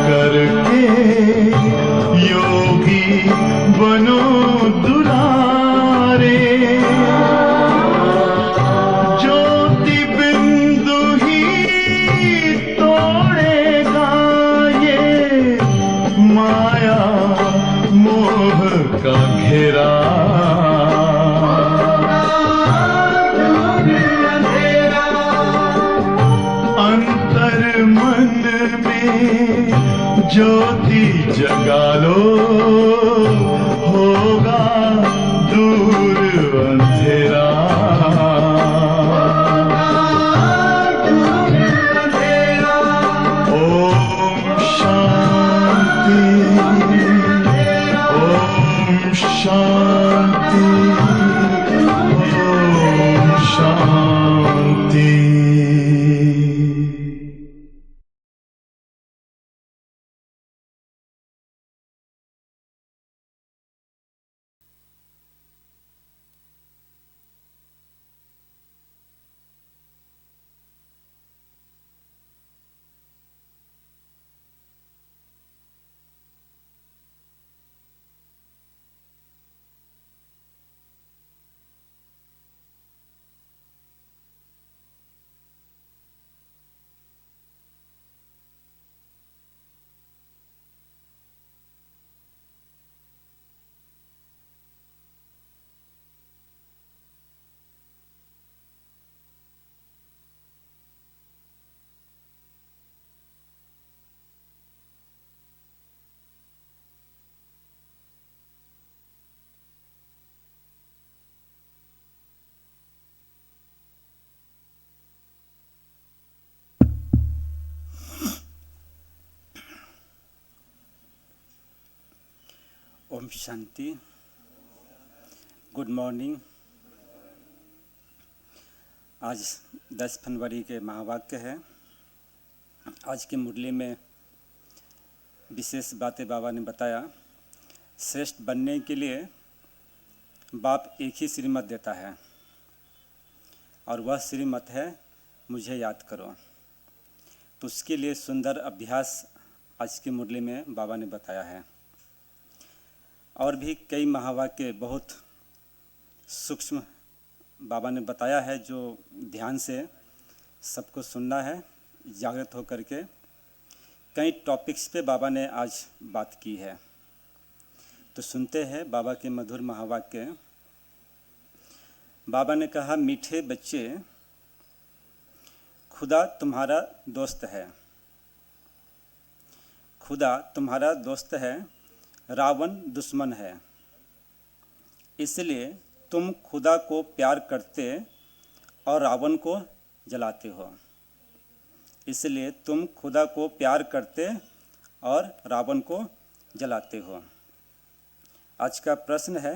करके योगी बनो दुलारे। ज्योति बिंदु ही तोड़ेगा ये माया मोह का घेरा। अंतर मन में ज्योति जगा लो, होगा दूर अंधेरा। ओम शांति, ओम शांति, ओम शांति। ओम शांति। Good morning. आज 10 फरवरी के महावाक्य है। आज की मुरली में विशेष बातें बाबा ने बताया। श्रेष्ठ बनने के लिए बाप एक ही श्रीमत देता है और वह श्रीमत है मुझे याद करो। तो उसके लिए सुंदर अभ्यास आज की मुरली में बाबा ने बताया है। और भी कई महावाक्य बहुत सूक्ष्म बाबा ने बताया है, जो ध्यान से सबको सुनना है जागृत होकर के। कई टॉपिक्स पे बाबा ने आज बात की है, तो सुनते हैं बाबा के मधुर महावाक्य। बाबा ने कहा, मीठे बच्चे, खुदा तुम्हारा दोस्त है। खुदा तुम्हारा दोस्त है, रावण दुश्मन है। इसलिए तुम खुदा को प्यार करते और रावण को जलाते हो। इसलिए तुम खुदा को प्यार करते और रावण को जलाते हो। आज का प्रश्न है,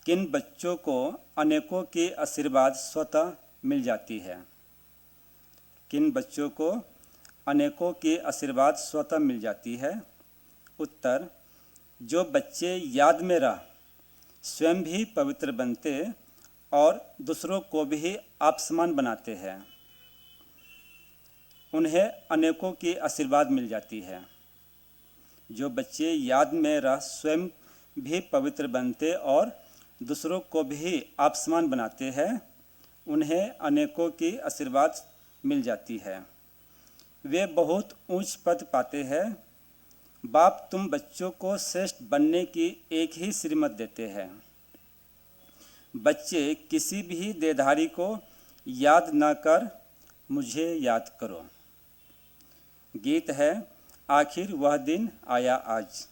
किन बच्चों को अनेकों के आशीर्वाद स्वतः मिल जाती है? किन बच्चों को अनेकों के आशीर्वाद स्वतः मिल जाती है? उत्तर, जो बच्चे याद में रह स्वयं भी पवित्र बनते और दूसरों को भी आप समान बनाते हैं, उन्हें अनेकों की आशीर्वाद मिल जाती है। जो बच्चे याद में रह स्वयं भी पवित्र बनते और दूसरों को भी आप समान बनाते हैं, उन्हें अनेकों की आशीर्वाद मिल जाती है। वे बहुत ऊंच पद पाते हैं। बाप तुम बच्चों को श्रेष्ठ बनने की एक ही श्रीमत देते हैं। बच्चे किसी भी देहधारी को याद न कर मुझे याद करो। गीत है, आखिर वह दिन आया आज।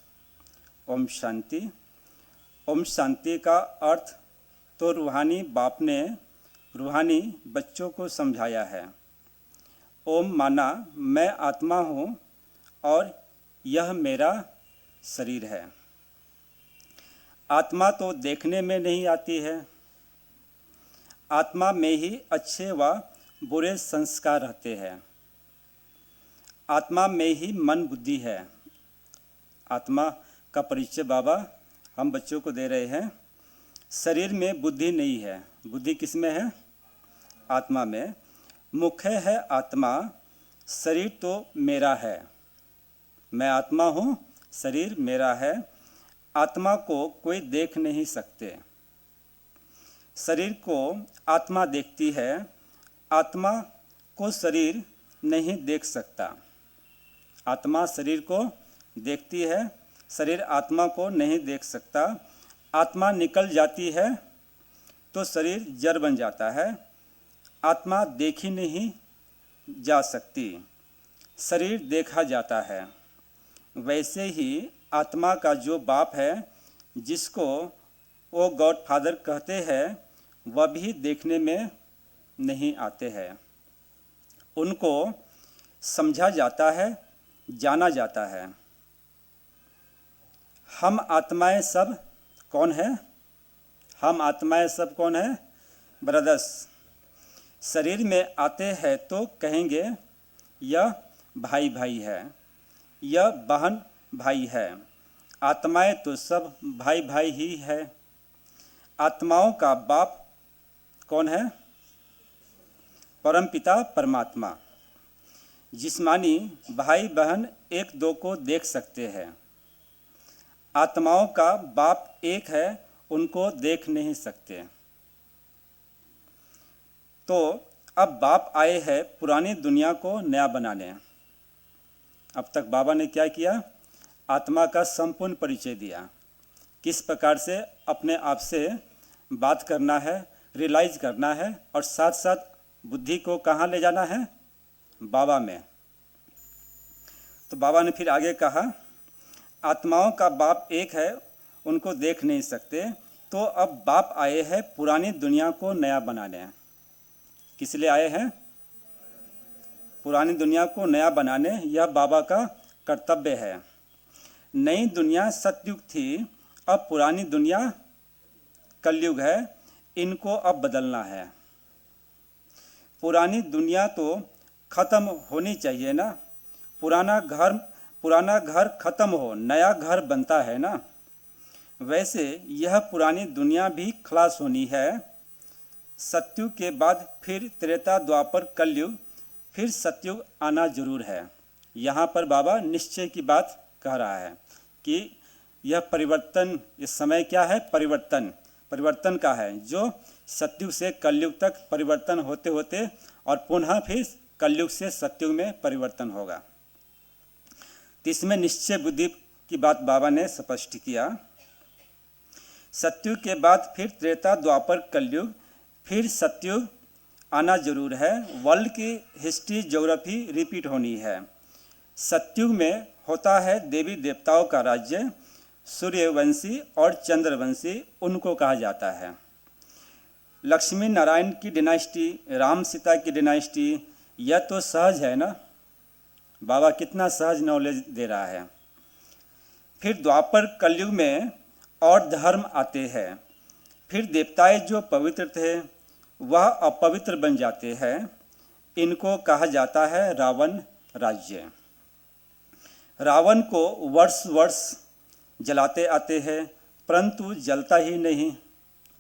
ओम शांति। ओम शांति का अर्थ तो रूहानी बाप ने रूहानी बच्चों को समझाया है। ओम माना मैं आत्मा हूँ और यह मेरा शरीर है। आत्मा तो देखने में नहीं आती है। आत्मा में ही अच्छे व बुरे संस्कार रहते हैं। आत्मा में ही मन बुद्धि है। आत्मा का परिचय बाबा हम बच्चों को दे रहे हैं। शरीर में बुद्धि नहीं है। बुद्धि किस में है? आत्मा में। मुख्य है आत्मा, शरीर तो मेरा है। मैं आत्मा हूँ, शरीर मेरा है। आत्मा को कोई देख नहीं सकते, शरीर को आत्मा देखती है। आत्मा को शरीर नहीं देख सकता। आत्मा शरीर को देखती है, शरीर आत्मा को नहीं देख सकता। आत्मा निकल जाती है तो शरीर जड़ बन जाता है। आत्मा देखी नहीं जा सकती, शरीर देखा जाता है। वैसे ही आत्मा का जो बाप है, जिसको वो गॉड फादर कहते हैं, वह भी देखने में नहीं आते हैं। उनको समझा जाता है, जाना जाता है। हम आत्माएं सब कौन है? हम आत्माएं सब कौन है ब्रदर्स? शरीर में आते हैं तो कहेंगे यह भाई भाई है, यह बहन भाई है। आत्माएं तो सब भाई भाई ही है। आत्माओं का बाप कौन है? परमपिता परमात्मा। जिस्मानी भाई बहन एक दो को देख सकते हैं। आत्माओं का बाप एक है, उनको देख नहीं सकते। तो अब बाप आए हैं पुरानी दुनिया को नया बनाने। अब तक बाबा ने क्या किया? आत्मा का संपूर्ण परिचय दिया, किस प्रकार से अपने आप से बात करना है, रियलाइज करना है, और साथ साथ बुद्धि को कहाँ ले जाना है? बाबा में। तो बाबा ने फिर आगे कहा, आत्माओं का बाप एक है, उनको देख नहीं सकते। तो अब बाप आए हैं पुरानी दुनिया को नया बनाने। किस लिए आए हैं? पुरानी दुनिया को नया बनाने। यह बाबा का कर्तव्य है। नई दुनिया सतयुग थी, अब पुरानी दुनिया कलयुग है। इनको अब बदलना है। पुरानी दुनिया तो खत्म होनी चाहिए ना। पुराना घर खत्म हो, नया घर बनता है ना। वैसे यह पुरानी दुनिया भी खलास होनी है। सतयुग के बाद फिर त्रेता द्वापर कलयुग, फिर सतयुग आना जरूर है। यहाँ पर बाबा निश्चय की बात कह रहा है कि यह परिवर्तन, इस समय क्या है? परिवर्तन का है, जो सतयुग से कलयुग तक परिवर्तन होते होते और पुनः फिर कलयुग से सतयुग में परिवर्तन होगा। तो इसमें निश्चय बुद्धि की बात बाबा ने स्पष्ट किया। सतयुग के बाद फिर त्रेता द्वापर कलयुग, फिर सतयुग आना जरूर है। वर्ल्ड की हिस्ट्री ज्योग्राफी रिपीट होनी है। सतयुग में होता है देवी देवताओं का राज्य, सूर्यवंशी और चंद्रवंशी उनको कहा जाता है। लक्ष्मी नारायण की डिनाइस्टी, राम सीता की डिनाइस्टी, यह तो सहज है ना। बाबा कितना सहज नॉलेज दे रहा है। फिर द्वापर कलयुग में और धर्म आते हैं। फिर देवताएं जो पवित्र थे वह अपवित्र बन जाते हैं। इनको कहा जाता है रावण राज्य। रावण को वर्ष वर्ष जलाते आते हैं, परंतु जलता ही नहीं।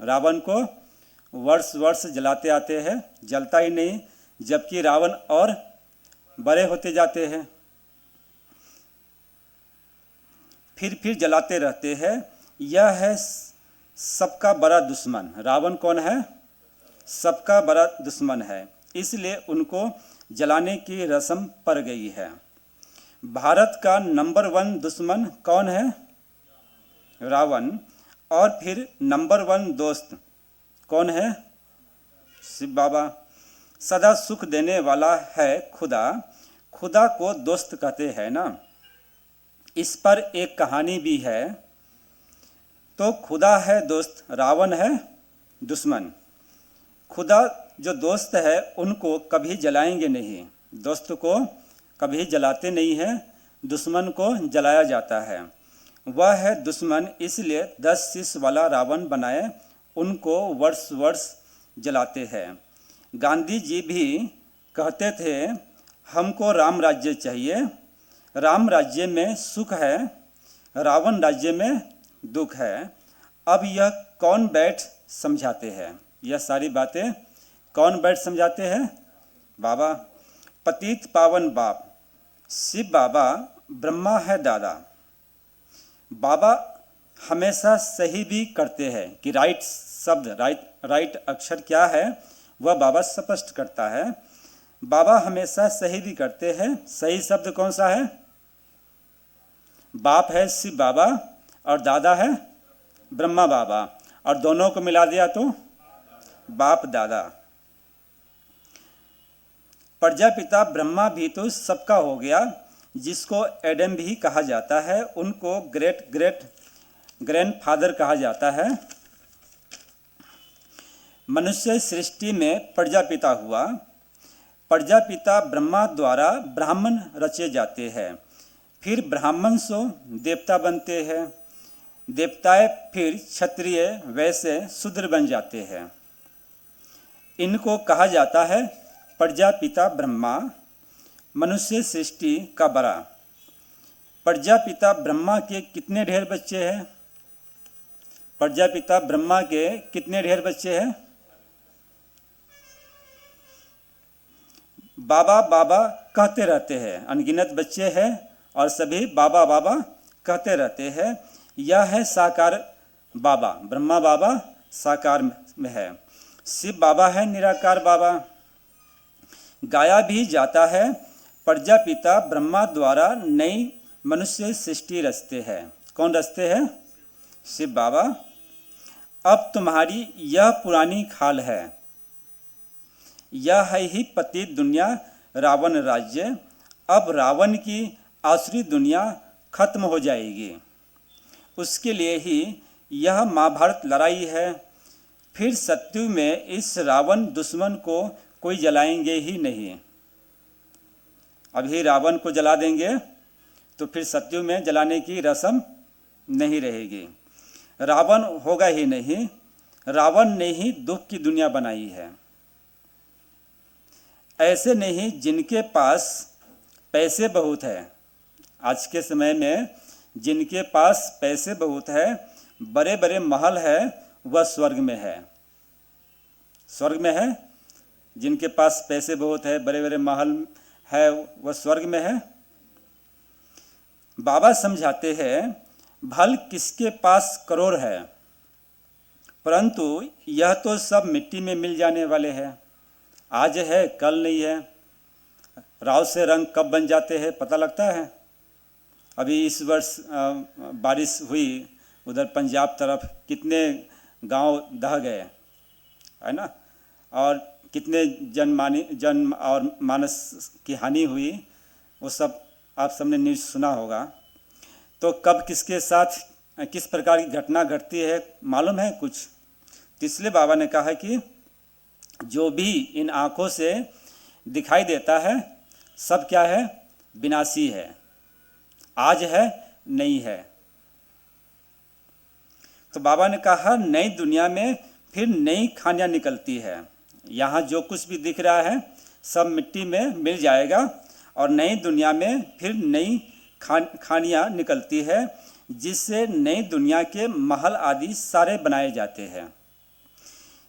रावण को वर्ष वर्ष जलाते आते हैं, जलता ही नहीं, जबकि रावण और बड़े होते जाते हैं। फिर जलाते रहते हैं। यह है सबका बड़ा दुश्मन। रावण कौन है? सबका बड़ा दुश्मन है, इसलिए उनको जलाने की रस्म पड़ गई है। भारत का नंबर 1 दुश्मन कौन है? रावण। और फिर नंबर 1 दोस्त कौन है? शिव बाबा। सदा सुख देने वाला है खुदा। खुदा को दोस्त कहते हैं ना। इस पर एक कहानी भी है। तो खुदा है दोस्त, रावण है दुश्मन। खुदा जो दोस्त है उनको कभी जलाएंगे नहीं, दोस्त को कभी जलाते नहीं हैं, दुश्मन को जलाया जाता है। वह है दुश्मन, इसलिए 10 शीश वाला रावण बनाए, उनको वर्ष वर्ष जलाते हैं। गांधी जी भी कहते थे हमको राम राज्य चाहिए। राम राज्य में सुख है, रावण राज्य में दुख है। अब यह कौन बैठ समझाते हैं? यह सारी बातें कौन बैठ समझाते हैं? बाबा। पतित पावन बाप शिव बाबा ब्रह्मा है दादा। बाबा हमेशा सही भी करते हैं कि राइट शब्द, राइट अक्षर क्या है वह बाबा स्पष्ट करता है। बाबा हमेशा सही भी करते हैं। सही शब्द कौन सा है? बाप है शिव बाबा और दादा है ब्रह्मा बाबा, और दोनों को मिला दिया तो बाप दादा। प्रजापिता ब्रह्मा भी तो सबका हो गया, जिसको एडम भी कहा जाता है, उनको ग्रेट ग्रेट ग्रैंडफादर कहा जाता है। मनुष्य सृष्टि में प्रजापिता हुआ। प्रजापिता ब्रह्मा द्वारा ब्राह्मण रचे जाते हैं, फिर ब्राह्मण से देवता बनते हैं, देवताएं फिर क्षत्रिय, वैसे शूद्र बन जाते हैं। इनको कहा जाता है प्रजापिता ब्रह्मा। मनुष्य सृष्टि का बड़ा। प्रजापिता ब्रह्मा के कितने ढेर बच्चे हैं? प्रजापिता ब्रह्मा के कितने ढेर बच्चे हैं? बाबा बाबा कहते रहते हैं, अनगिनत बच्चे हैं और सभी बाबा बाबा कहते रहते हैं। यह है साकार बाबा। ब्रह्मा बाबा साकार में है, शिव बाबा है निराकार बाबा। गाया भी जाता है प्रजापिता ब्रह्मा द्वारा नई मनुष्य सृष्टि रचते हैं। कौन रचते हैं? शिव बाबा। अब तुम्हारी यह पुरानी खाल है, यह है ही पतित दुनिया रावण राज्य। अब रावण की आसुरी दुनिया खत्म हो जाएगी, उसके लिए ही यह महाभारत लड़ाई है। फिर सत्यु में इस रावण दुश्मन को कोई जलाएंगे ही नहीं। अभी रावण को जला देंगे तो फिर सत्यु में जलाने की रस्म नहीं रहेगी। रावण होगा ही नहीं। रावण ने ही दुख की दुनिया बनाई है। ऐसे नहीं जिनके पास पैसे बहुत है। आज के समय में जिनके पास पैसे बहुत है, बड़े बड़े महल है, वह स्वर्ग में है। स्वर्ग में है। जिनके पास पैसे बहुत है, बड़े बड़े महल है, वह स्वर्ग में है। बाबा समझाते हैं भल किसके पास करोड़ है, परंतु यह तो सब मिट्टी में मिल जाने वाले हैं। आज है कल नहीं है। राव से रंग कब बन जाते हैं पता लगता है। अभी इस वर्ष बारिश हुई उधर पंजाब तरफ, कितने गांव दह गए है ना, और कितने जन और मानस की हानि हुई, वो सब आप सबने न्यूज़ सुना होगा। तो कब किसके साथ किस प्रकार की घटना घटती है मालूम है कुछ? तो इसलिए बाबा ने कहा कि जो भी इन आँखों से दिखाई देता है सब क्या है? विनाशी है। आज है नहीं है। तो बाबा ने कहा नई दुनिया में फिर नई खानियाँ निकलती है। यहाँ जो कुछ भी दिख रहा है सब मिट्टी में मिल जाएगा, और नई दुनिया में फिर नई खानियाँ निकलती है, जिससे नई दुनिया के महल आदि सारे बनाए जाते हैं।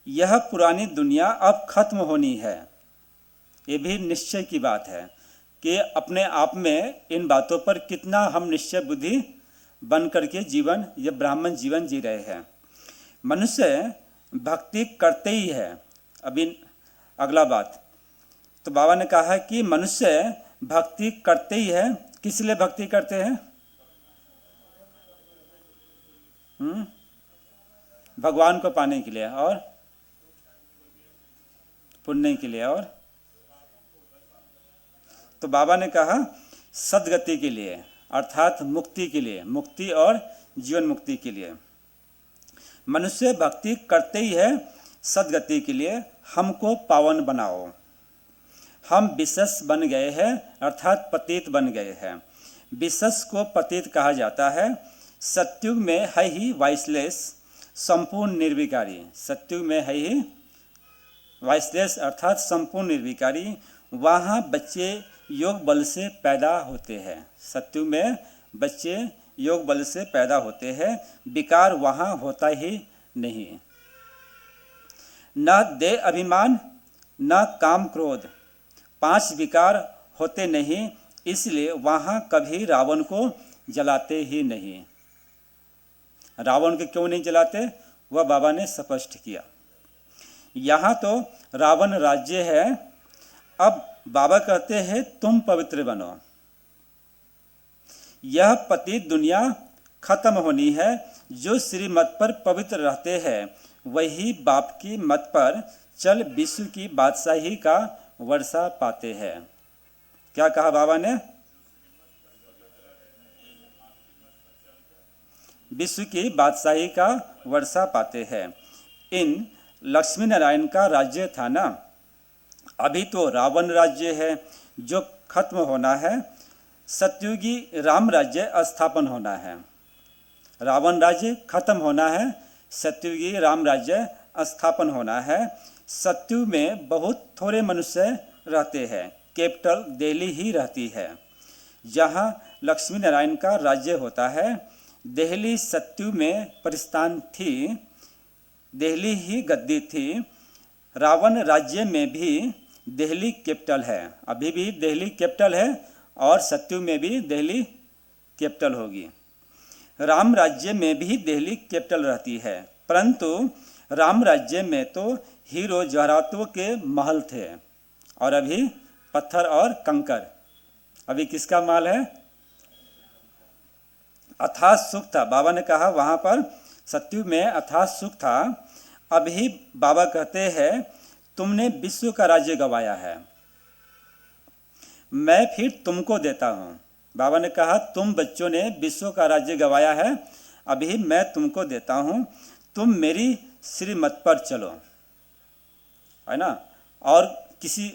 यह पुरानी दुनिया अब खत्म होनी है। ये भी निश्चय की बात है कि अपने आप में इन बातों पर कितना हम निश्चय बुद्धि बन करके जीवन, ये ब्राह्मण जीवन जी रहे हैं। मनुष्य भक्ति करते ही है। अभी अगला बात, तो बाबा ने कहा कि मनुष्य भक्ति करते ही है। किस लिए भक्ति करते हैं? भगवान को पाने के लिए और पुण्य के लिए। और तो बाबा ने कहा सद्गति के लिए, अर्थात मुक्ति के लिए, मुक्ति और जीवन मुक्ति के लिए। मनुष्य भक्ति करते ही है सद्गति के लिए। हमको पावन बनाओ। हम विशेष बन गए हैं, अर्थात पतित बन गए हैं। विशेष को पतित कहा जाता है। सत्युग में है ही वाइसलेस, संपूर्ण निर्विकारी। सत्युग में है ही वाइसलेस अर्थात संपूर्ण निर्विकारी। वहाँ बच्चे योग बल से पैदा होते हैं। सत्युग में बच्चे योग बल से पैदा होते हैं। विकार वहाँ होता ही नहीं। न देह अभिमान, न काम क्रोध, 5 विकार होते नहीं। इसलिए वहाँ कभी रावण को जलाते ही नहीं। रावण को क्यों नहीं जलाते, वह बाबा ने स्पष्ट किया। यहाँ तो रावण राज्य है, अब बाबा कहते हैं तुम पवित्र बनो। यह पतित दुनिया खत्म होनी है। जो श्रीमत पर पवित्र रहते हैं वही बाप की मत पर चल विश्व की बादशाही का वर्षा पाते हैं। क्या कहा बाबा ने? विश्व की बादशाही का वर्षा पाते हैं। इन लक्ष्मी नारायण का राज्य था ना, अभी तो रावण राज्य है जो खत्म होना है। सतयुगी राम राज्य स्थापन होना है। रावण राज्य खत्म होना है, सतयुगी राम राज्य स्थापन होना है। सतयुग में बहुत थोड़े मनुष्य रहते हैं, कैपिटल दिल्ली ही रहती है जहाँ लक्ष्मी नारायण का राज्य होता है। दिल्ली सतयुग में परिस्थान थी, दिल्ली ही गद्दी थी। रावण राज्य में भी दिल्ली कैपिटल है, अभी भी दिल्ली कैपिटल है और सतयुग में भी दिल्ली कैपिटल होगी। राम राज्य में भी दिल्ली कैपिटल रहती है, परंतु राम राज्य में तो हीरो जवाहरातों के महल थे और अभी पत्थर और कंकर। अभी किसका माल है? अथाह सुख था। बाबा ने कहा वहाँ पर सतयुग में अथाह सुख था। अभी बाबा कहते हैं तुमने विश्व का राज्य गंवाया है, मैं फिर तुमको देता हूँ। बाबा ने कहा तुम बच्चों ने विश्व का राज्य गंवाया है, अभी मैं तुमको देता हूँ, तुम मेरी श्रीमत पर चलो, है ना। और किसी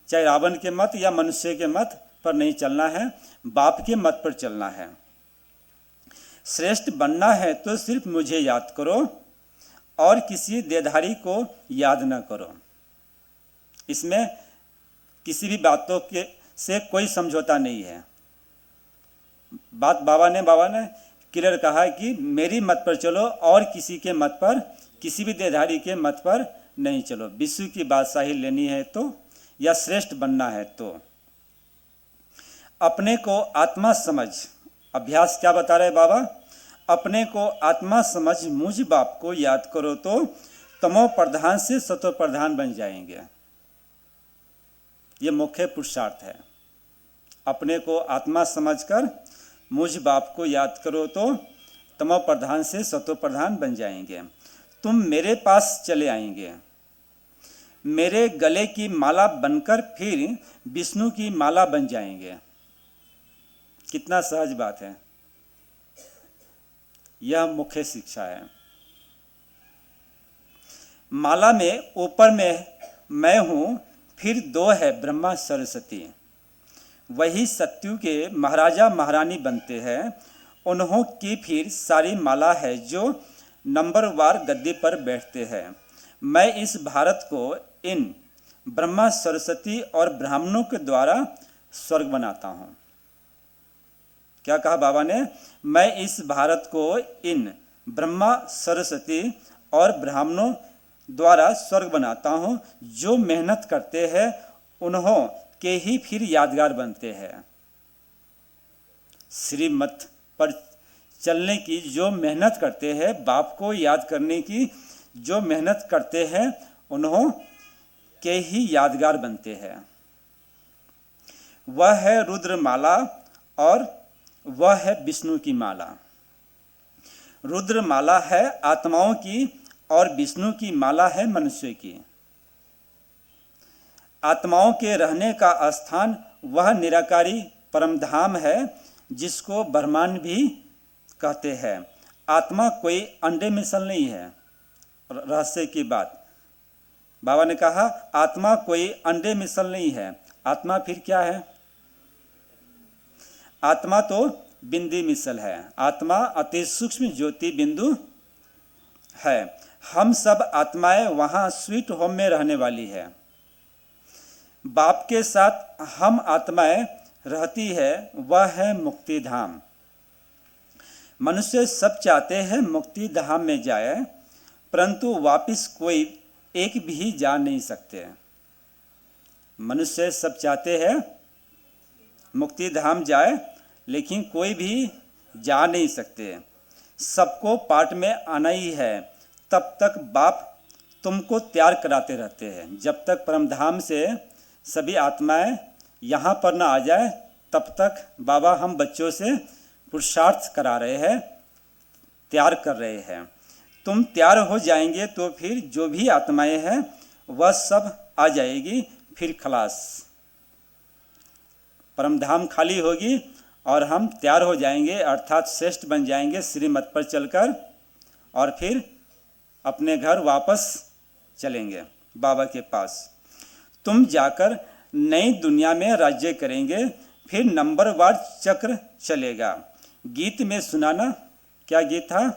चाहे रावण के मत या मनुष्य के मत पर नहीं चलना है, बाप के मत पर चलना है। श्रेष्ठ बनना है तो सिर्फ मुझे याद करो और किसी देधारी को याद न करो। इसमें किसी भी बातों के से कोई समझौता नहीं है। बात बाबा ने क्लियर कहा कि मेरी मत पर चलो और किसी के मत पर, किसी भी देधारी के मत पर नहीं चलो। विश्व की बादशाही लेनी है तो या श्रेष्ठ बनना है तो अपने को आत्मा समझ। अभ्यास क्या बता रहे बाबा? अपने को आत्मा समझ मुझ बाप को याद करो तो तमो प्रधान से सतो प्रधान बन जाएंगे। ये मुख्य पुरुषार्थ है। अपने को आत्मा समझकर मुझ बाप को याद करो तो तमो प्रधान से सतो प्रधान बन जाएंगे। तुम मेरे पास चले आएंगे, मेरे गले की माला बनकर फिर विष्णु की माला बन जाएंगे। कितना सहज बात है। यह मुख्य शिक्षा है। माला में ऊपर में मैं हूँ, फिर दो है ब्रह्मा सरस्वती। वही सत्यु के महाराजा महारानी बनते हैं। उन्हों की फिर सारी माला है जो नंबरवार गद्दी पर बैठते हैं। मैं इस भारत को इन ब्रह्मा सरस्वती और ब्राह्मणों के द्वारा स्वर्ग बनाता हूँ। क्या कहा बाबा ने? मैं इस भारत को इन ब्रह्मा सरस्वती और ब्राह्मणों द्वारा स्वर्ग बनाता हूँ। जो मेहनत करते हैं उन्हों के ही फिर यादगार बनते हैं। श्रीमत पर चलने की जो मेहनत करते हैं, बाप को याद करने की जो मेहनत करते हैं, उन्हों के ही यादगार बनते हैं। वह है रुद्र माला और वह है विष्णु की माला। रुद्र माला है आत्माओं की और विष्णु की माला है मनुष्य की। आत्माओं के रहने का स्थान वह निराकारी परमधाम है जिसको ब्रह्मांड भी कहते हैं। आत्मा कोई अंडे मिसल नहीं है। रहस्य की बात बाबा ने कहा, आत्मा कोई अंडे मिसल नहीं है। आत्मा फिर क्या है? आत्मा तो बिंदी मिसल है। आत्मा अति सूक्ष्म ज्योति बिंदु है। हम सब आत्माएं वहाँ स्वीट होम में रहने वाली है। बाप के साथ हम आत्माएं रहती है, वह है मुक्ति धाम। मनुष्य सब चाहते हैं मुक्ति धाम में जाए, परंतु वापिस कोई एक भी जा नहीं सकते। मनुष्य सब चाहते हैं मुक्ति धाम जाए, लेकिन कोई भी जा नहीं सकते। सबको पाठ में आना ही है। तब तक बाप तुमको तैयार कराते रहते हैं। जब तक परमधाम से सभी आत्माएं यहाँ पर ना आ जाए, तब तक बाबा हम बच्चों से पुरुषार्थ करा रहे हैं, तैयार कर रहे हैं। तुम तैयार हो जाएंगे तो फिर जो भी आत्माएं हैं वह सब आ जाएगी, फिर खलास। परमधाम खाली होगी और हम तैयार हो जाएंगे, अर्थात श्रेष्ठ बन जाएंगे श्रीमत पर चलकर, और फिर अपने घर वापस चलेंगे बाबा के पास। तुम जाकर नई दुनिया में राज्य करेंगे, फिर नंबरवार चक्र चलेगा। गीत में सुनाना, क्या गीत था,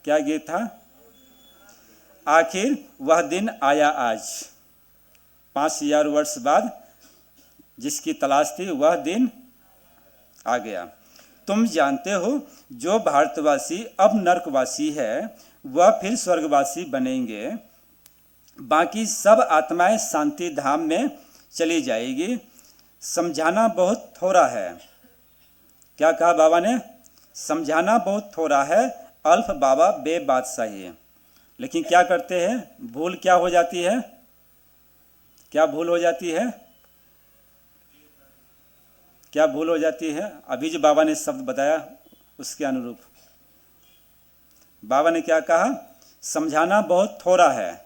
क्या गीत था? आखिर वह दिन आया आज, 5000 वर्ष बाद जिसकी तलाश थी वह दिन आ गया। तुम जानते हो जो भारतवासी अब नरकवासी है वह फिर स्वर्गवासी बनेंगे। बाकी सब आत्माएं शांति धाम में चली जाएगी। समझाना बहुत थोड़ा है। क्या कहा बाबा ने? समझाना बहुत थोड़ा है, अल्फ बाबा बे बादशाही। लेकिन क्या करते हैं? भूल क्या हो जाती है? क्या भूल हो जाती है? क्या भूल हो जाती है? अभी जो बाबा ने शब्द बताया उसके अनुरूप बाबा ने क्या कहा? समझाना बहुत थोड़ा है,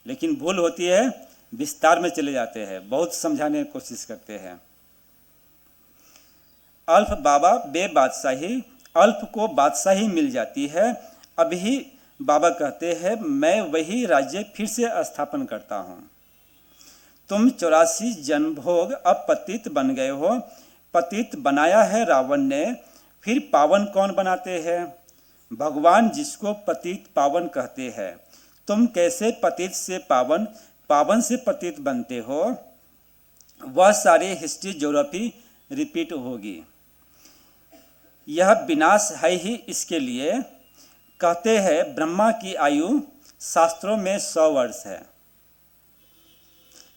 लेकिन भूल होती है, विस्तार में चले जाते हैं, बहुत समझाने की कोशिश करते हैं। अल्फ बाबा बे बादशाही, अल्फ को बादशाही मिल जाती है। अभी बाबा कहते हैं मैं वही राज्य फिर से स्थापन करता हूँ। तुम 84 जन्म भोग अब पतित बन गए हो। पतित बनाया है रावण ने, फिर पावन कौन बनाते हैं? भगवान, जिसको पतित पावन कहते हैं। तुम कैसे पतित से पावन, पावन से पतित बनते हो? वह सारी हिस्ट्री ज्योग्राफी रिपीट होगी। यह विनाश है ही इसके लिए। कहते हैं ब्रह्मा की आयु शास्त्रों में 100 वर्ष है।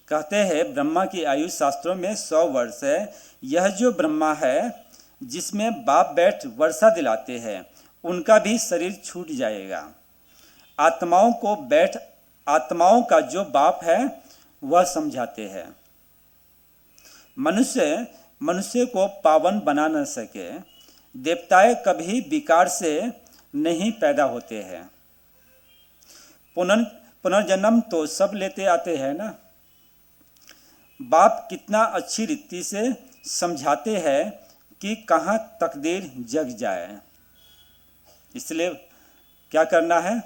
कहते हैं ब्रह्मा की आयु शास्त्रों में 100 वर्ष है। यह जो ब्रह्मा है जिसमें बाप बैठ वर्षा दिलाते हैं, उनका भी शरीर छूट जाएगा। आत्माओं को बैठ, आत्माओं का जो बाप है वह समझाते हैं। मनुष्य को पावन बना न सके। देवताएं कभी विकार से नहीं पैदा होते हैं। पुनर्जन्म तो सब लेते आते हैं ना। बाप कितना अच्छी रीति से समझाते हैं कि कहाँ तकदीर जग जाए। इसलिए क्या करना है?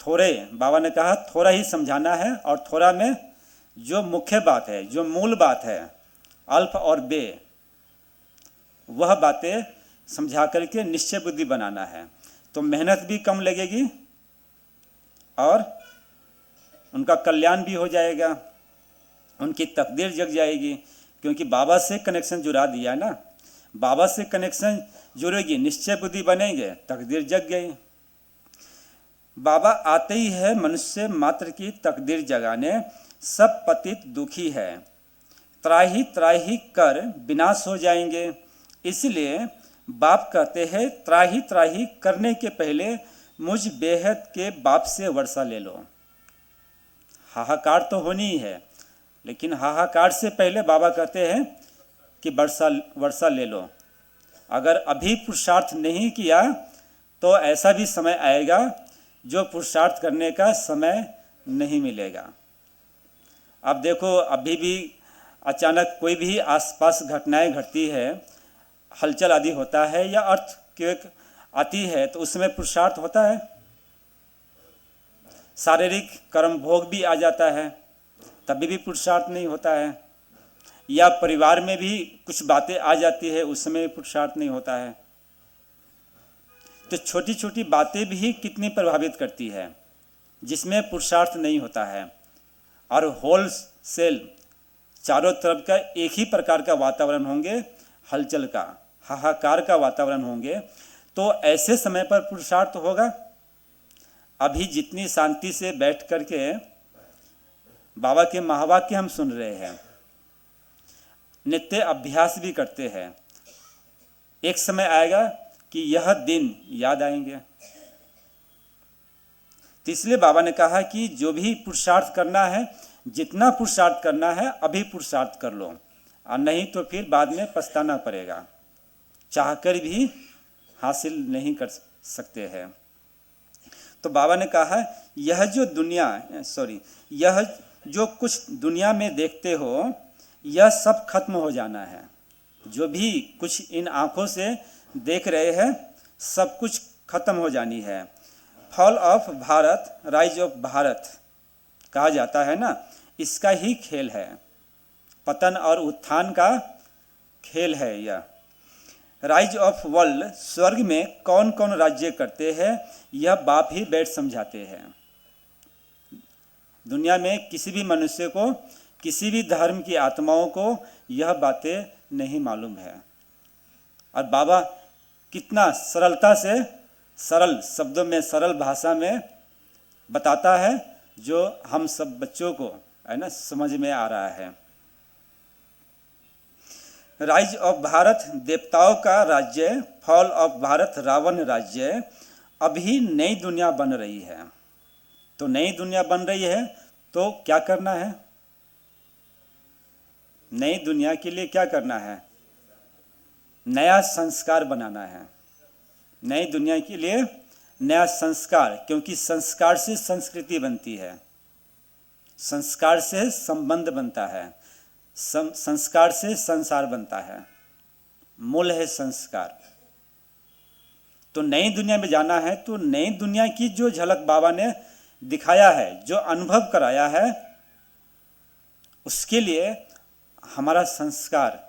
थोड़े, बाबा ने कहा थोड़ा ही समझाना है, और थोड़ा में जो मुख्य बात है, जो मूल बात है, अल्फ और बे, वह बातें समझा करके निश्चय बुद्धि बनाना है। तो मेहनत भी कम लगेगी और उनका कल्याण भी हो जाएगा, उनकी तकदीर जग जाएगी। क्योंकि बाबा से कनेक्शन जुड़ा दिया ना, बाबा से कनेक्शन जुड़ेगी, निश्चय बुद्धि बनेंगे, तकदीर जग गई। बाबा आते ही है मनुष्य मात्र की तकदीर जगाने। सब पतित दुखी है, त्राही त्राही कर विनाश हो जाएंगे। इसलिए बाप कहते हैं त्राही त्राही करने के पहले मुझ बेहद के बाप से वर्षा ले लो। हाहाकार तो होनी ही है, लेकिन हाहाकार से पहले बाबा कहते हैं कि वर्षा ले लो। अगर अभी पुरुषार्थ नहीं किया तो ऐसा भी समय आएगा जो पुरुषार्थ करने का समय नहीं मिलेगा। अब देखो, अभी भी अचानक कोई भी आसपास घटनाएं घटती है, हलचल आदि होता है या अर्थक्वेक आती है, तो उसमें पुरुषार्थ होता है। शारीरिक कर्म भोग भी आ जाता है, तभी भी पुरुषार्थ नहीं होता है। या परिवार में भी कुछ बातें आ जाती है, उस समय पुरुषार्थ नहीं होता है। तो छोटी छोटी बातें भी कितनी प्रभावित करती है, जिसमें पुरुषार्थ नहीं होता है। और होल सेल चारों तरफ का एक ही प्रकार का वातावरण होंगे, हलचल का, हाहाकार का वातावरण होंगे, तो ऐसे समय पर पुरुषार्थ होगा। अभी जितनी शांति से बैठ करके बाबा के महावाक्य हम सुन रहे हैं, नित्य अभ्यास भी करते हैं, एक समय आएगा कि यह दिन याद आएंगे। तो इसलिए बाबा ने कहा कि जो भी पुरुषार्थ करना है, जितना पुरुषार्थ करना है अभी पुरुषार्थ कर लो, और नहीं तो फिर बाद में पछताना पड़ेगा, चाहकर भी हासिल नहीं कर सकते हैं। तो बाबा ने कहा यह जो कुछ दुनिया में देखते हो यह सब खत्म हो जाना है। जो भी कुछ इन आँखों से देख रहे हैं सब कुछ खत्म हो जानी है। Fall of Bharat, rise of Bharat कहा जाता है ना, इसका ही खेल है, पतन और उत्थान का खेल है यह। राइज ऑफ वर्ल्ड, स्वर्ग में कौन कौन राज्य करते हैं यह बाप ही बैठ समझाते हैं। दुनिया में किसी भी मनुष्य को, किसी भी धर्म की आत्माओं को यह बातें नहीं मालूम है, और बाबा कितना सरलता से, सरल शब्दों में, सरल भाषा में बताता है, जो हम सब बच्चों को है ना समझ में आ रहा है। राइज ऑफ भारत देवताओं का राज्य, फॉल ऑफ भारत रावण राज्य। अभी नई दुनिया बन रही है, तो नई दुनिया बन रही है तो क्या करना है? नई दुनिया के लिए क्या करना है? नया संस्कार बनाना है। नई दुनिया के लिए नया संस्कार, क्योंकि संस्कार से संस्कृति बनती है, संस्कार से संबंध बनता है, संस्कार से संसार बनता है, मूल है संस्कार। तो नई दुनिया में जाना है तो नई दुनिया की जो झलक बाबा ने दिखाया है, जो अनुभव कराया है, उसके लिए हमारा संस्कार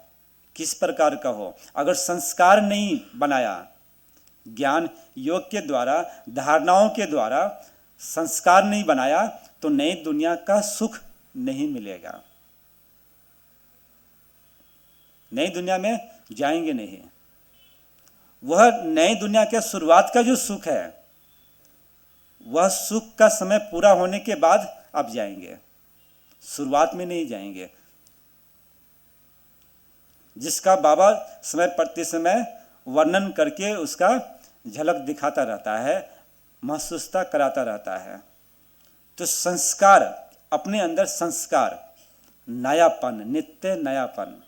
किस प्रकार का हो। अगर संस्कार नहीं बनाया, ज्ञान योग के द्वारा, धारणाओं के द्वारा संस्कार नहीं बनाया, तो नई दुनिया का सुख नहीं मिलेगा, नई दुनिया में जाएंगे नहीं। वह नई दुनिया के शुरुआत का जो सुख है, वह सुख का समय पूरा होने के बाद आप जाएंगे, शुरुआत में नहीं जाएंगे। जिसका बाबा समय प्रति समय वर्णन करके उसका झलक दिखाता रहता है, महसूसता कराता रहता है। तो संस्कार, अपने अंदर संस्कार, नयापन, नित्य नयापन।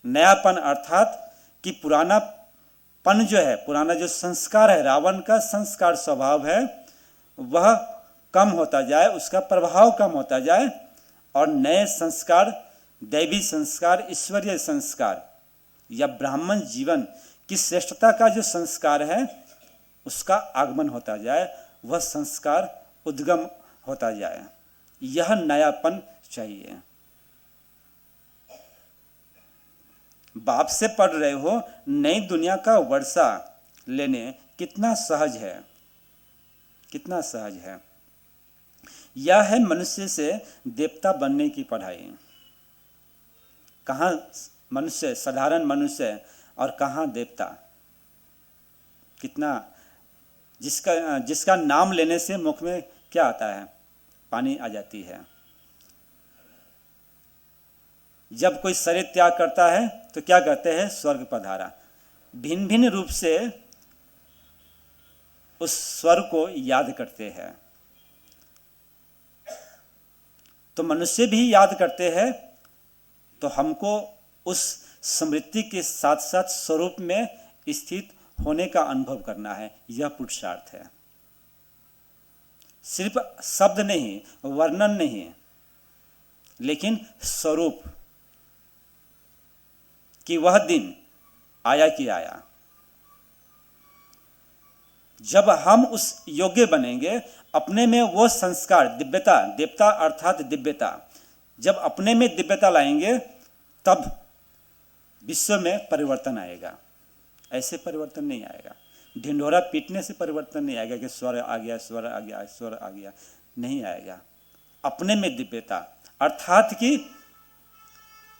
नयापन अर्थात कि पुरानापन जो है, पुराना जो संस्कार है, रावण का संस्कार स्वभाव है, वह कम होता जाए, उसका प्रभाव कम होता जाए, और नए संस्कार, दैवी संस्कार, ईश्वरीय संस्कार या ब्राह्मण जीवन की श्रेष्ठता का जो संस्कार है उसका आगमन होता जाए, वह संस्कार उद्गम होता जाए। यह नयापन चाहिए। बाप से पढ़ रहे हो, नई दुनिया का वर्षा लेने कितना सहज है, कितना सहज है। यह है मनुष्य से देवता बनने की पढ़ाई। कहाँ मनुष्य, साधारण मनुष्य, और कहाँ देवता। कितना, जिसका नाम लेने से मुख में क्या आता है? पानी आ जाती है। जब कोई शरीर त्याग करता है तो क्या कहते हैं? स्वर्ग पधारा। भिन्न भिन्न रूप से उस स्वर्ग को याद करते हैं। तो मनुष्य भी याद करते हैं, तो हमको उस स्मृति के साथ साथ स्वरूप में स्थित होने का अनुभव करना है। यह पुरुषार्थ है। सिर्फ शब्द नहीं, वर्णन नहीं, लेकिन स्वरूप कि वह दिन आया कि आया। जब हम उस योग्य बनेंगे, अपने में वो संस्कार, दिव्यता, देवता अर्थात दिव्यता, जब अपने में दिव्यता लाएंगे तब विश्व में परिवर्तन आएगा। ऐसे परिवर्तन नहीं आएगा। ढिंढोरा पीटने से परिवर्तन नहीं आएगा कि स्वर आ गया, स्वर आ गया, स्वर आ गया, नहीं आएगा। अपने में दिव्यता अर्थात कि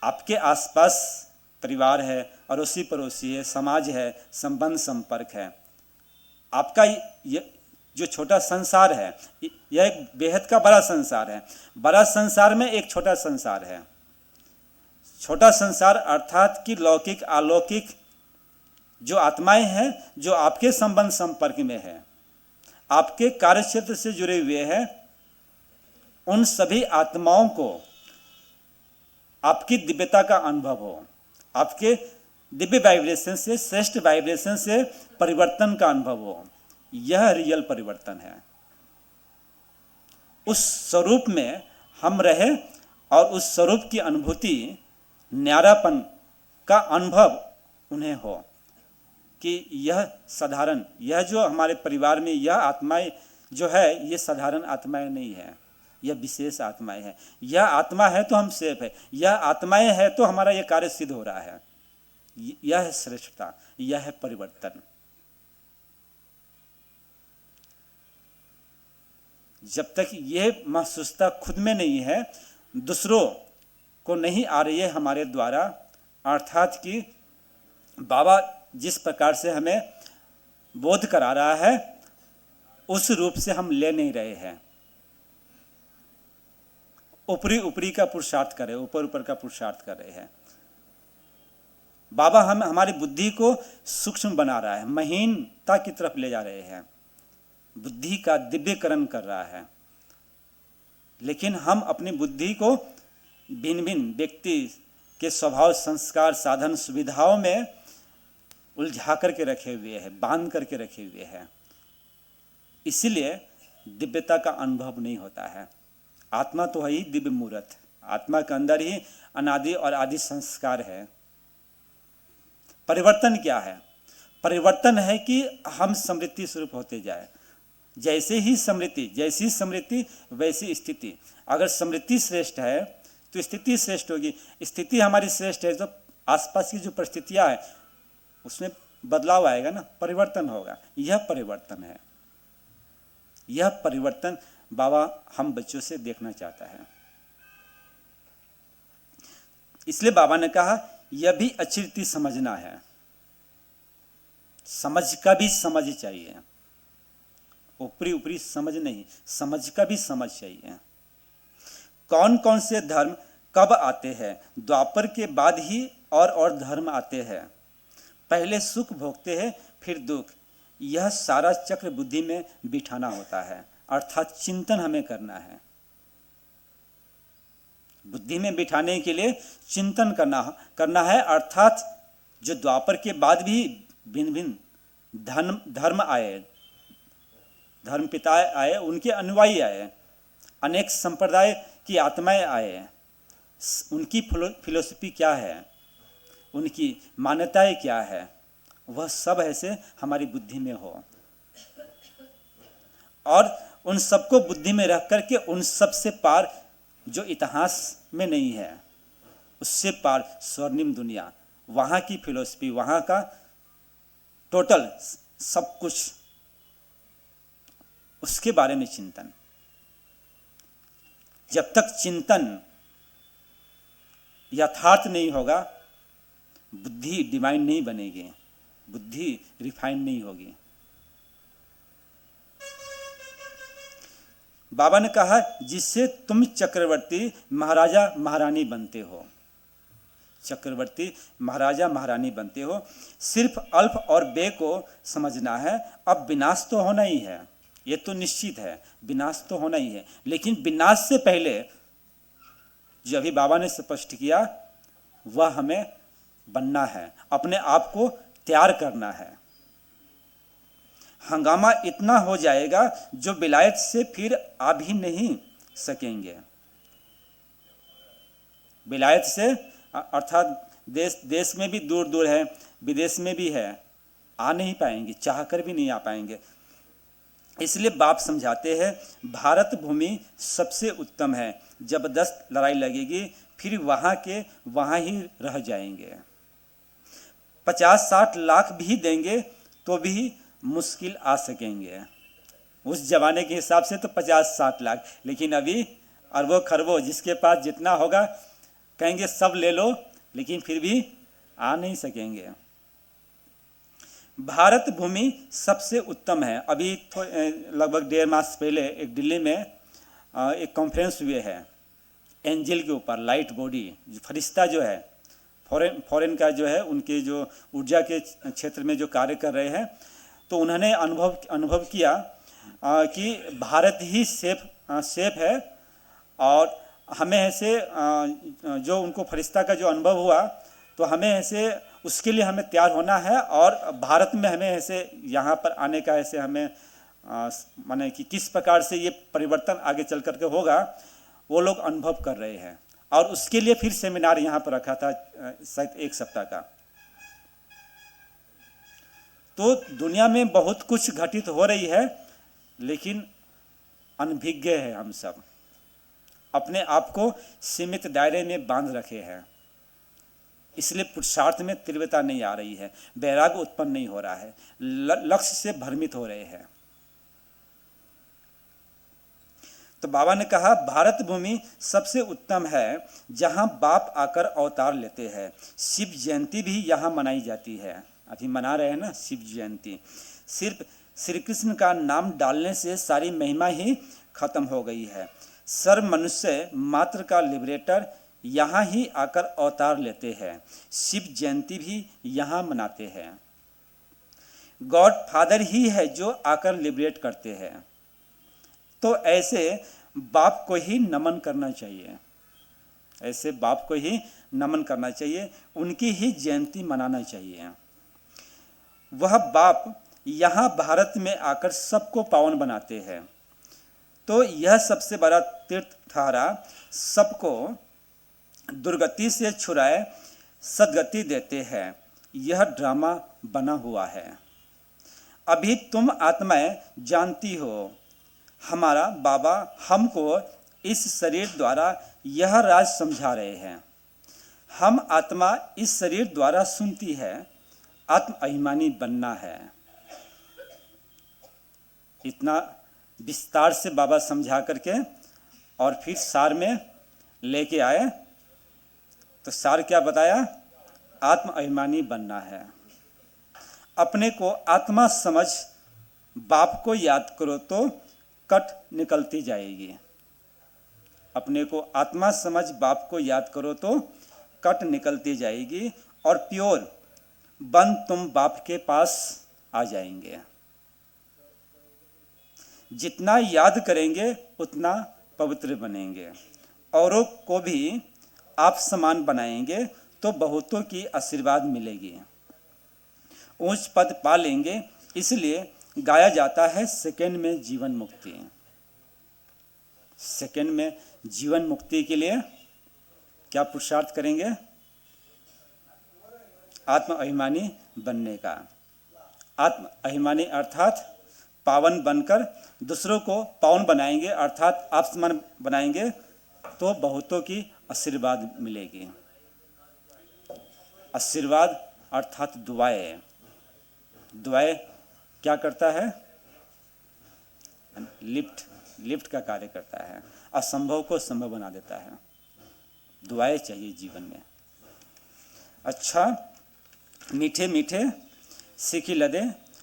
आपके आसपास परिवार है, अड़ोसी पड़ोसी है, समाज है, संबंध संपर्क है, आपका ये जो छोटा संसार है, यह एक बेहद का बड़ा संसार है। बड़ा संसार में एक छोटा संसार है। छोटा संसार अर्थात कि लौकिक अलौकिक जो आत्माएं हैं जो आपके संबंध संपर्क में है, आपके कार्यक्षेत्र से जुड़े हुए हैं, उन सभी आत्माओं को आपकी दिव्यता का अनुभव हो, आपके दिव्य वाइब्रेशन से, श्रेष्ठ वाइब्रेशन से परिवर्तन का अनुभव हो। यह रियल परिवर्तन है। उस स्वरूप में हम रहे और उस स्वरूप की अनुभूति, न्यारापन का अनुभव उन्हें हो कि यह साधारण, यह जो हमारे परिवार में यह आत्माएं जो है ये साधारण आत्माएं नहीं है, यह विशेष आत्माएं हैं। यह आत्मा है तो हम सेफ है, यह आत्माएं है तो हमारा यह कार्य सिद्ध हो रहा है। यह है श्रेष्ठता, यह है परिवर्तन। जब तक यह महसूसता खुद में नहीं है, दूसरों को नहीं आ रही है हमारे द्वारा, अर्थात कि बाबा जिस प्रकार से हमें बोध करा रहा है उस रूप से हम ले नहीं रहे हैं। ऊपरी ऊपरी का पुरुषार्थ कर रहे हैं, ऊपर ऊपर का पुरुषार्थ कर रहे हैं। बाबा हम हमारी बुद्धि को सूक्ष्म बना रहा है, महीनता की तरफ ले जा रहे हैं, बुद्धि का दिव्यकरण कर रहा है। लेकिन हम अपनी बुद्धि को भिन्न भिन्न व्यक्ति के स्वभाव, संस्कार, साधन, सुविधाओं में उलझा करके रखे हुए हैं, बांध करके रखे हुए हैं। इसीलिए दिव्यता का अनुभव नहीं होता है। आत्मा तो है ही दिव्य मूर्त, आत्मा के अंदर ही अनादि और आदि संस्कार है। परिवर्तन क्या है? परिवर्तन है कि हम समृद्धि स्वरूप होते जाए। जैसे ही समृद्धि, जैसी समृद्धि वैसी स्थिति। अगर समृद्धि श्रेष्ठ है तो स्थिति श्रेष्ठ होगी। स्थिति हमारी श्रेष्ठ है तो आसपास की जो परिस्थितियां है उसमें बदलाव आएगा ना, परिवर्तन होगा। यह परिवर्तन है। यह परिवर्तन बाबा हम बच्चों से देखना चाहता है। इसलिए बाबा ने कहा यह भी अच्छी रीति समझना है। समझ का भी समझ चाहिए, ऊपरी ऊपरी समझ नहीं, समझ का भी समझ चाहिए। कौन कौन से धर्म कब आते हैं? द्वापर के बाद ही और धर्म आते हैं। पहले सुख भोगते हैं फिर दुख। यह सारा चक्र बुद्धि में बिठाना होता है, अर्थात चिंतन हमें करना है। बुद्धि में बिठाने के लिए चिंतन करना है, अर्थात जो द्वापर के बाद भी भिन्न भिन्न धर्म आए, धर्म पिता आए, उनके अनुयायी आए, अनेक संप्रदाय की आत्माएं आए। उनकी फिलोसफी क्या है, उनकी मान्यताएं क्या है, वह सब ऐसे हमारी बुद्धि में हो और उन सबको बुद्धि में रख करके उन सब से पार जो इतिहास में नहीं है, उससे पार स्वर्णिम दुनिया, वहाँ की फिलोसफी, वहाँ का टोटल सब कुछ, उसके बारे में चिंतन। जब तक चिंतन यथार्थ नहीं होगा, बुद्धि डिवाइन नहीं बनेगी, बुद्धि रिफाइन नहीं होगी। बाबा ने कहा जिससे तुम चक्रवर्ती महाराजा महारानी बनते हो, चक्रवर्ती महाराजा महारानी बनते हो। सिर्फ अल्प और बे को समझना है। अब विनाश तो होना ही है, ये तो निश्चित है, विनाश तो होना ही है। लेकिन विनाश से पहले जो अभी बाबा ने स्पष्ट किया वह हमें बनना है, अपने आप को तैयार करना है। हंगामा इतना हो जाएगा जो विलायत से फिर आ भी नहीं सकेंगे। विलायत से अर्थात देश में भी दूर दूर है, विदेश में भी है, आ नहीं पाएंगे, चाहकर भी नहीं आ पाएंगे। इसलिए बाप समझाते हैं भारत भूमि सबसे उत्तम है। जबरदस्त लड़ाई लगेगी फिर वहाँ के वहाँ ही रह जाएंगे। 50-60 लाख भी देंगे तो भी मुश्किल आ सकेंगे। उस जमाने के हिसाब से तो 50-60 लाख, लेकिन अभी अरबों खरबों, जिसके पास जितना होगा कहेंगे सब ले लो, लेकिन फिर भी आ नहीं सकेंगे। भारत भूमि सबसे उत्तम है। अभी लगभग 1.5 मास पहले एक दिल्ली में एक कॉन्फ्रेंस हुए है एंजल के ऊपर, लाइट बॉडी, जो फरिश्ता जो है, फॉरेन का जो है, उनके जो ऊर्जा के क्षेत्र में जो कार्य कर रहे हैं, तो उन्होंने अनुभव किया कि भारत ही सेफ है, और हमें ऐसे जो उनको फरिश्ता का जो अनुभव हुआ, तो हमें ऐसे उसके लिए हमें तैयार होना है, और भारत में हमें ऐसे यहाँ पर आने का ऐसे हमें माने कि किस प्रकार से ये परिवर्तन आगे चल करके होगा, वो लोग अनुभव कर रहे हैं। और उसके लिए फिर सेमिनार यहाँ पर रखा था शायद 1 सप्ताह का। तो दुनिया में बहुत कुछ घटित हो रही है, लेकिन अनभिज्ञ है हम सब, अपने आप को सीमित दायरे में बांध रखे हैं, इसलिए पुरुषार्थ में तीव्रता नहीं आ रही है, वैराग्य उत्पन्न नहीं हो रहा है, लक्ष्य से भ्रमित हो रहे हैं। तो बाबा ने कहा भारत भूमि सबसे उत्तम है, जहां बाप आकर अवतार लेते हैं। शिव जयंती भी यहाँ मनाई जाती है, अभी मना रहे हैं ना शिव जयंती। सिर्फ श्री कृष्ण का नाम डालने से सारी महिमा ही खत्म हो गई है। सर्व मनुष्य मात्र का लिबरेटर यहाँ ही आकर अवतार लेते हैं। शिव जयंती भी यहाँ मनाते हैं। गॉड फादर ही है जो आकर लिबरेट करते हैं। तो ऐसे बाप को ही नमन करना चाहिए, ऐसे बाप को ही नमन करना चाहिए, उनकी ही जयंती मनाना चाहिए। वह बाप यहाँ भारत में आकर सबको पावन बनाते हैं। तो यह सबसे बड़ा तीर्थ ठहरा, सबको दुर्गति से छुड़ाए सदगति देते हैं। यह ड्रामा बना हुआ है। अभी तुम आत्माएं जानती हो, हमारा बाबा हमको इस शरीर द्वारा यह राज समझा रहे हैं। हम आत्मा इस शरीर द्वारा सुनती है, आत्म अभिमानी बनना है। इतना विस्तार से बाबा समझा करके और फिर सार में लेके आए। तो सार क्या बताया? आत्म अभिमानी बनना है। अपने को आत्मा समझ बाप को याद करो तो कट निकलती जाएगी। अपने को आत्मा समझ बाप को याद करो तो कट निकलती जाएगी, और प्योर बन तुम बाप के पास आ जाएंगे। जितना याद करेंगे उतना पवित्र बनेंगे, औरों को भी आप समान बनाएंगे तो बहुतों की आशीर्वाद मिलेगी, ऊंच पद पा लेंगे। इसलिए गाया जाता है सेकंड में जीवन मुक्ति। सेकंड में जीवन मुक्ति के लिए क्या पुरुषार्थ करेंगे? आत्म अभिमानी बनने का। आत्म अभिमानी अर्थात पावन बनकर दूसरों को पावन बनाएंगे, अर्थात आप समान बनाएंगे तो बहुतों की आशीर्वाद मिलेगी। आशीर्वाद अर्थात दुआएं। दुआएं क्या करता है? लिफ्ट का कार्य करता है, असंभव को संभव बना देता है। दुआएं चाहिए जीवन में। अच्छा, मीठे मीठे सीखी लदे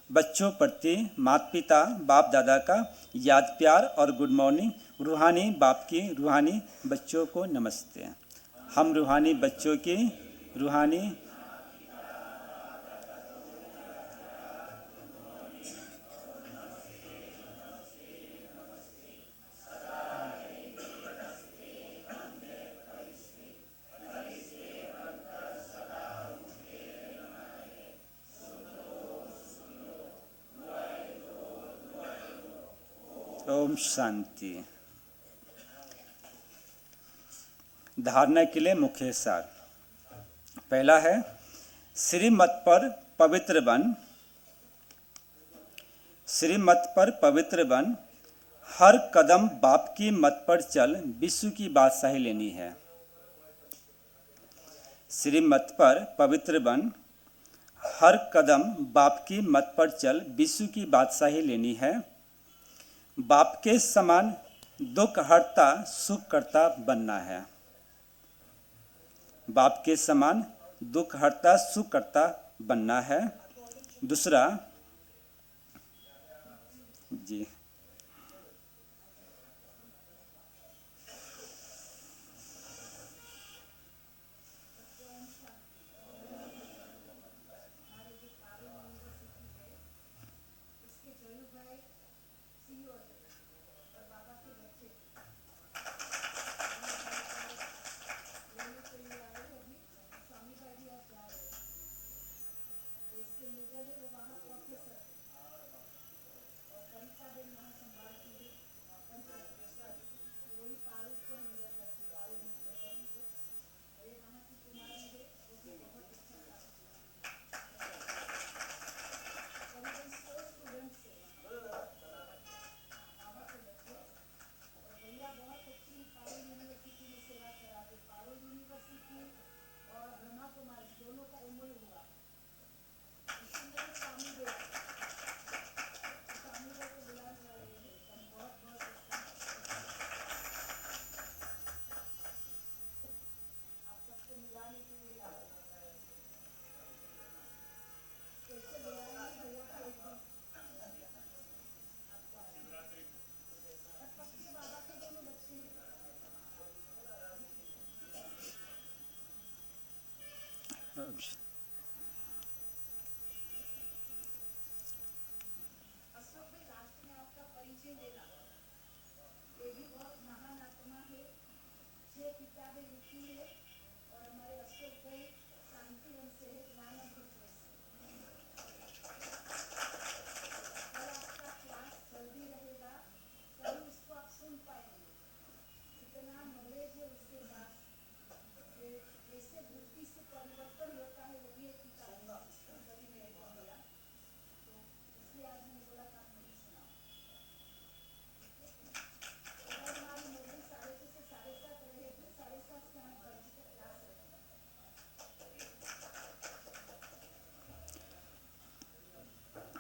बच्चों प्रति माता पिता बाप दादा का याद प्यार और गुड मॉर्निंग। रूहानी बाप की रूहानी बच्चों को नमस्ते। हम रूहानी बच्चों की रूहानी ओम शांति। धारणा के लिए मुख्य सार। पहला है श्रीमत पर पवित्र बन। श्रीमत पर पवित्र बन, हर कदम बाप की मत पर चल, विश्व की बादशाही लेनी है। श्रीमत पर पवित्र बन, हर कदम बाप की मत पर चल, विश्व की बादशाही लेनी है। बाप के समान दुख हरता सुख करता बनना है। बाप के समान दुख हरता सुख करता बनना है। दूसरा जी,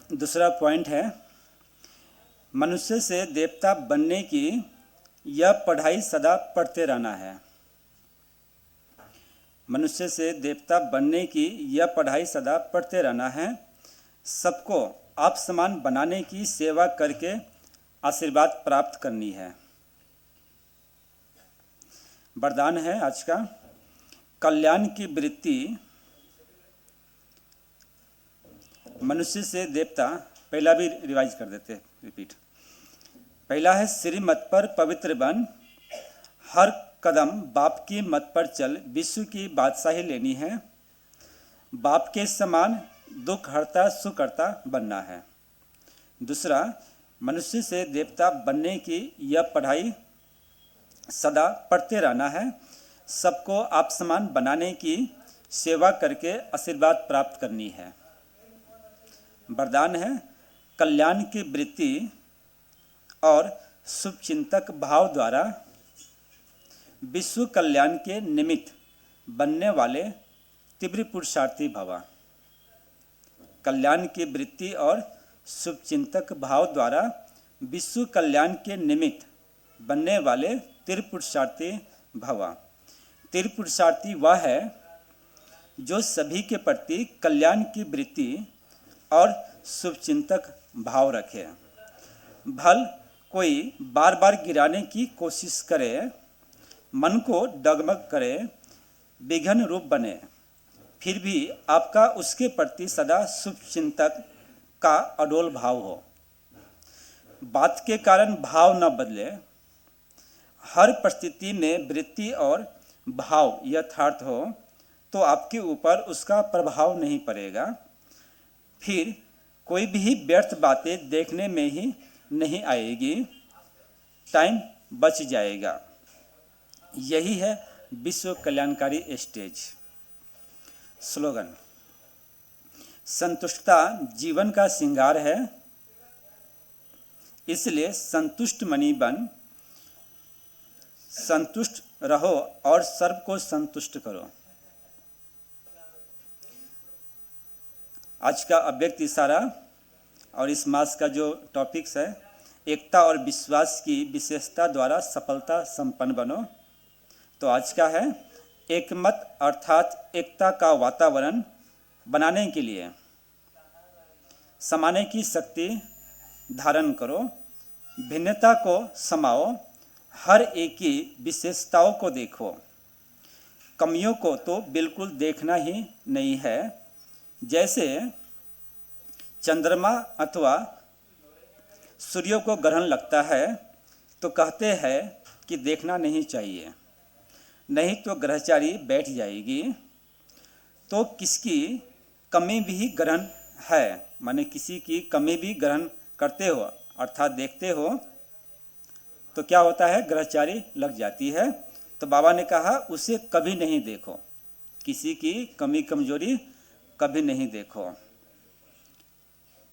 दूसरा पॉइंट है, मनुष्य से देवता बनने की यह पढ़ाई सदा पढ़ते रहना है। मनुष्य से देवता बनने की यह पढ़ाई सदा पढ़ते रहना है। सबको आप समान बनाने की सेवा करके आशीर्वाद प्राप्त करनी है। वरदान है आज का, कल्याण की वृत्ति मनुष्य से देवता। पहला भी रिवाइज कर देते, रिपीट। पहला है, श्रीमत पर पवित्र बन, हर कदम बाप की मत पर चल, विश्व की बादशाही लेनी है, बाप के समान दुख हरता सुख हरता बनना है। दूसरा, मनुष्य से देवता बनने की यह पढ़ाई सदा पढ़ते रहना है। सबको आप समान बनाने की सेवा करके आशीर्वाद प्राप्त करनी है। वरदान है, कल्याण की वृत्ति और शुभचिंतक भाव द्वारा विश्व कल्याण के निमित्त बनने वाले तीव्र पुरुषार्थी भवा। कल्याण की वृत्ति और शुभचिंतक भाव द्वारा विश्व कल्याण के निमित्त बनने वाले तीव्र पुरुषार्थी भवा। तीव्र पुरुषार्थी वह है जो सभी के प्रति कल्याण की वृत्ति और शुभचिंतक भाव रखे। भल कोई बार बार गिराने की कोशिश करे, मन को डगमग करे, विघ्न रूप बने, फिर भी आपका उसके प्रति सदा शुभचिंतक का अडोल भाव हो। बात के कारण भाव न बदले, हर परिस्थिति में वृत्ति और भाव यथार्थ हो तो आपके ऊपर उसका प्रभाव नहीं पड़ेगा। फिर कोई भी व्यर्थ बातें देखने में ही नहीं आएगी, टाइम बच जाएगा। यही है विश्व कल्याणकारी स्टेज। स्लोगन, संतुष्टता जीवन का श्रृंगार है, इसलिए संतुष्ट मनी बन, संतुष्ट रहो और सर्व को संतुष्ट करो। आज का अव्यक्त इशारा और इस मास का जो टॉपिक्स है, एकता और विश्वास की विशेषता द्वारा सफलता संपन्न बनो। तो आज का है, एकमत अर्थात एकता का वातावरण बनाने के लिए समाने की शक्ति धारण करो, भिन्नता को समाओ, हर एक की विशेषताओं को देखो, कमियों को तो बिल्कुल देखना ही नहीं है। जैसे चंद्रमा अथवा सूर्य को ग्रहण लगता है तो कहते हैं कि देखना नहीं चाहिए, नहीं तो ग्रहचारी बैठ जाएगी। तो किसकी कमी भी ग्रहण है, माने किसी की कमी भी ग्रहण करते हो अर्थात देखते हो तो क्या होता है, ग्रहचारी लग जाती है। तो बाबा ने कहा उसे कभी नहीं देखो, किसी की कमी कमजोरी कभी नहीं देखो।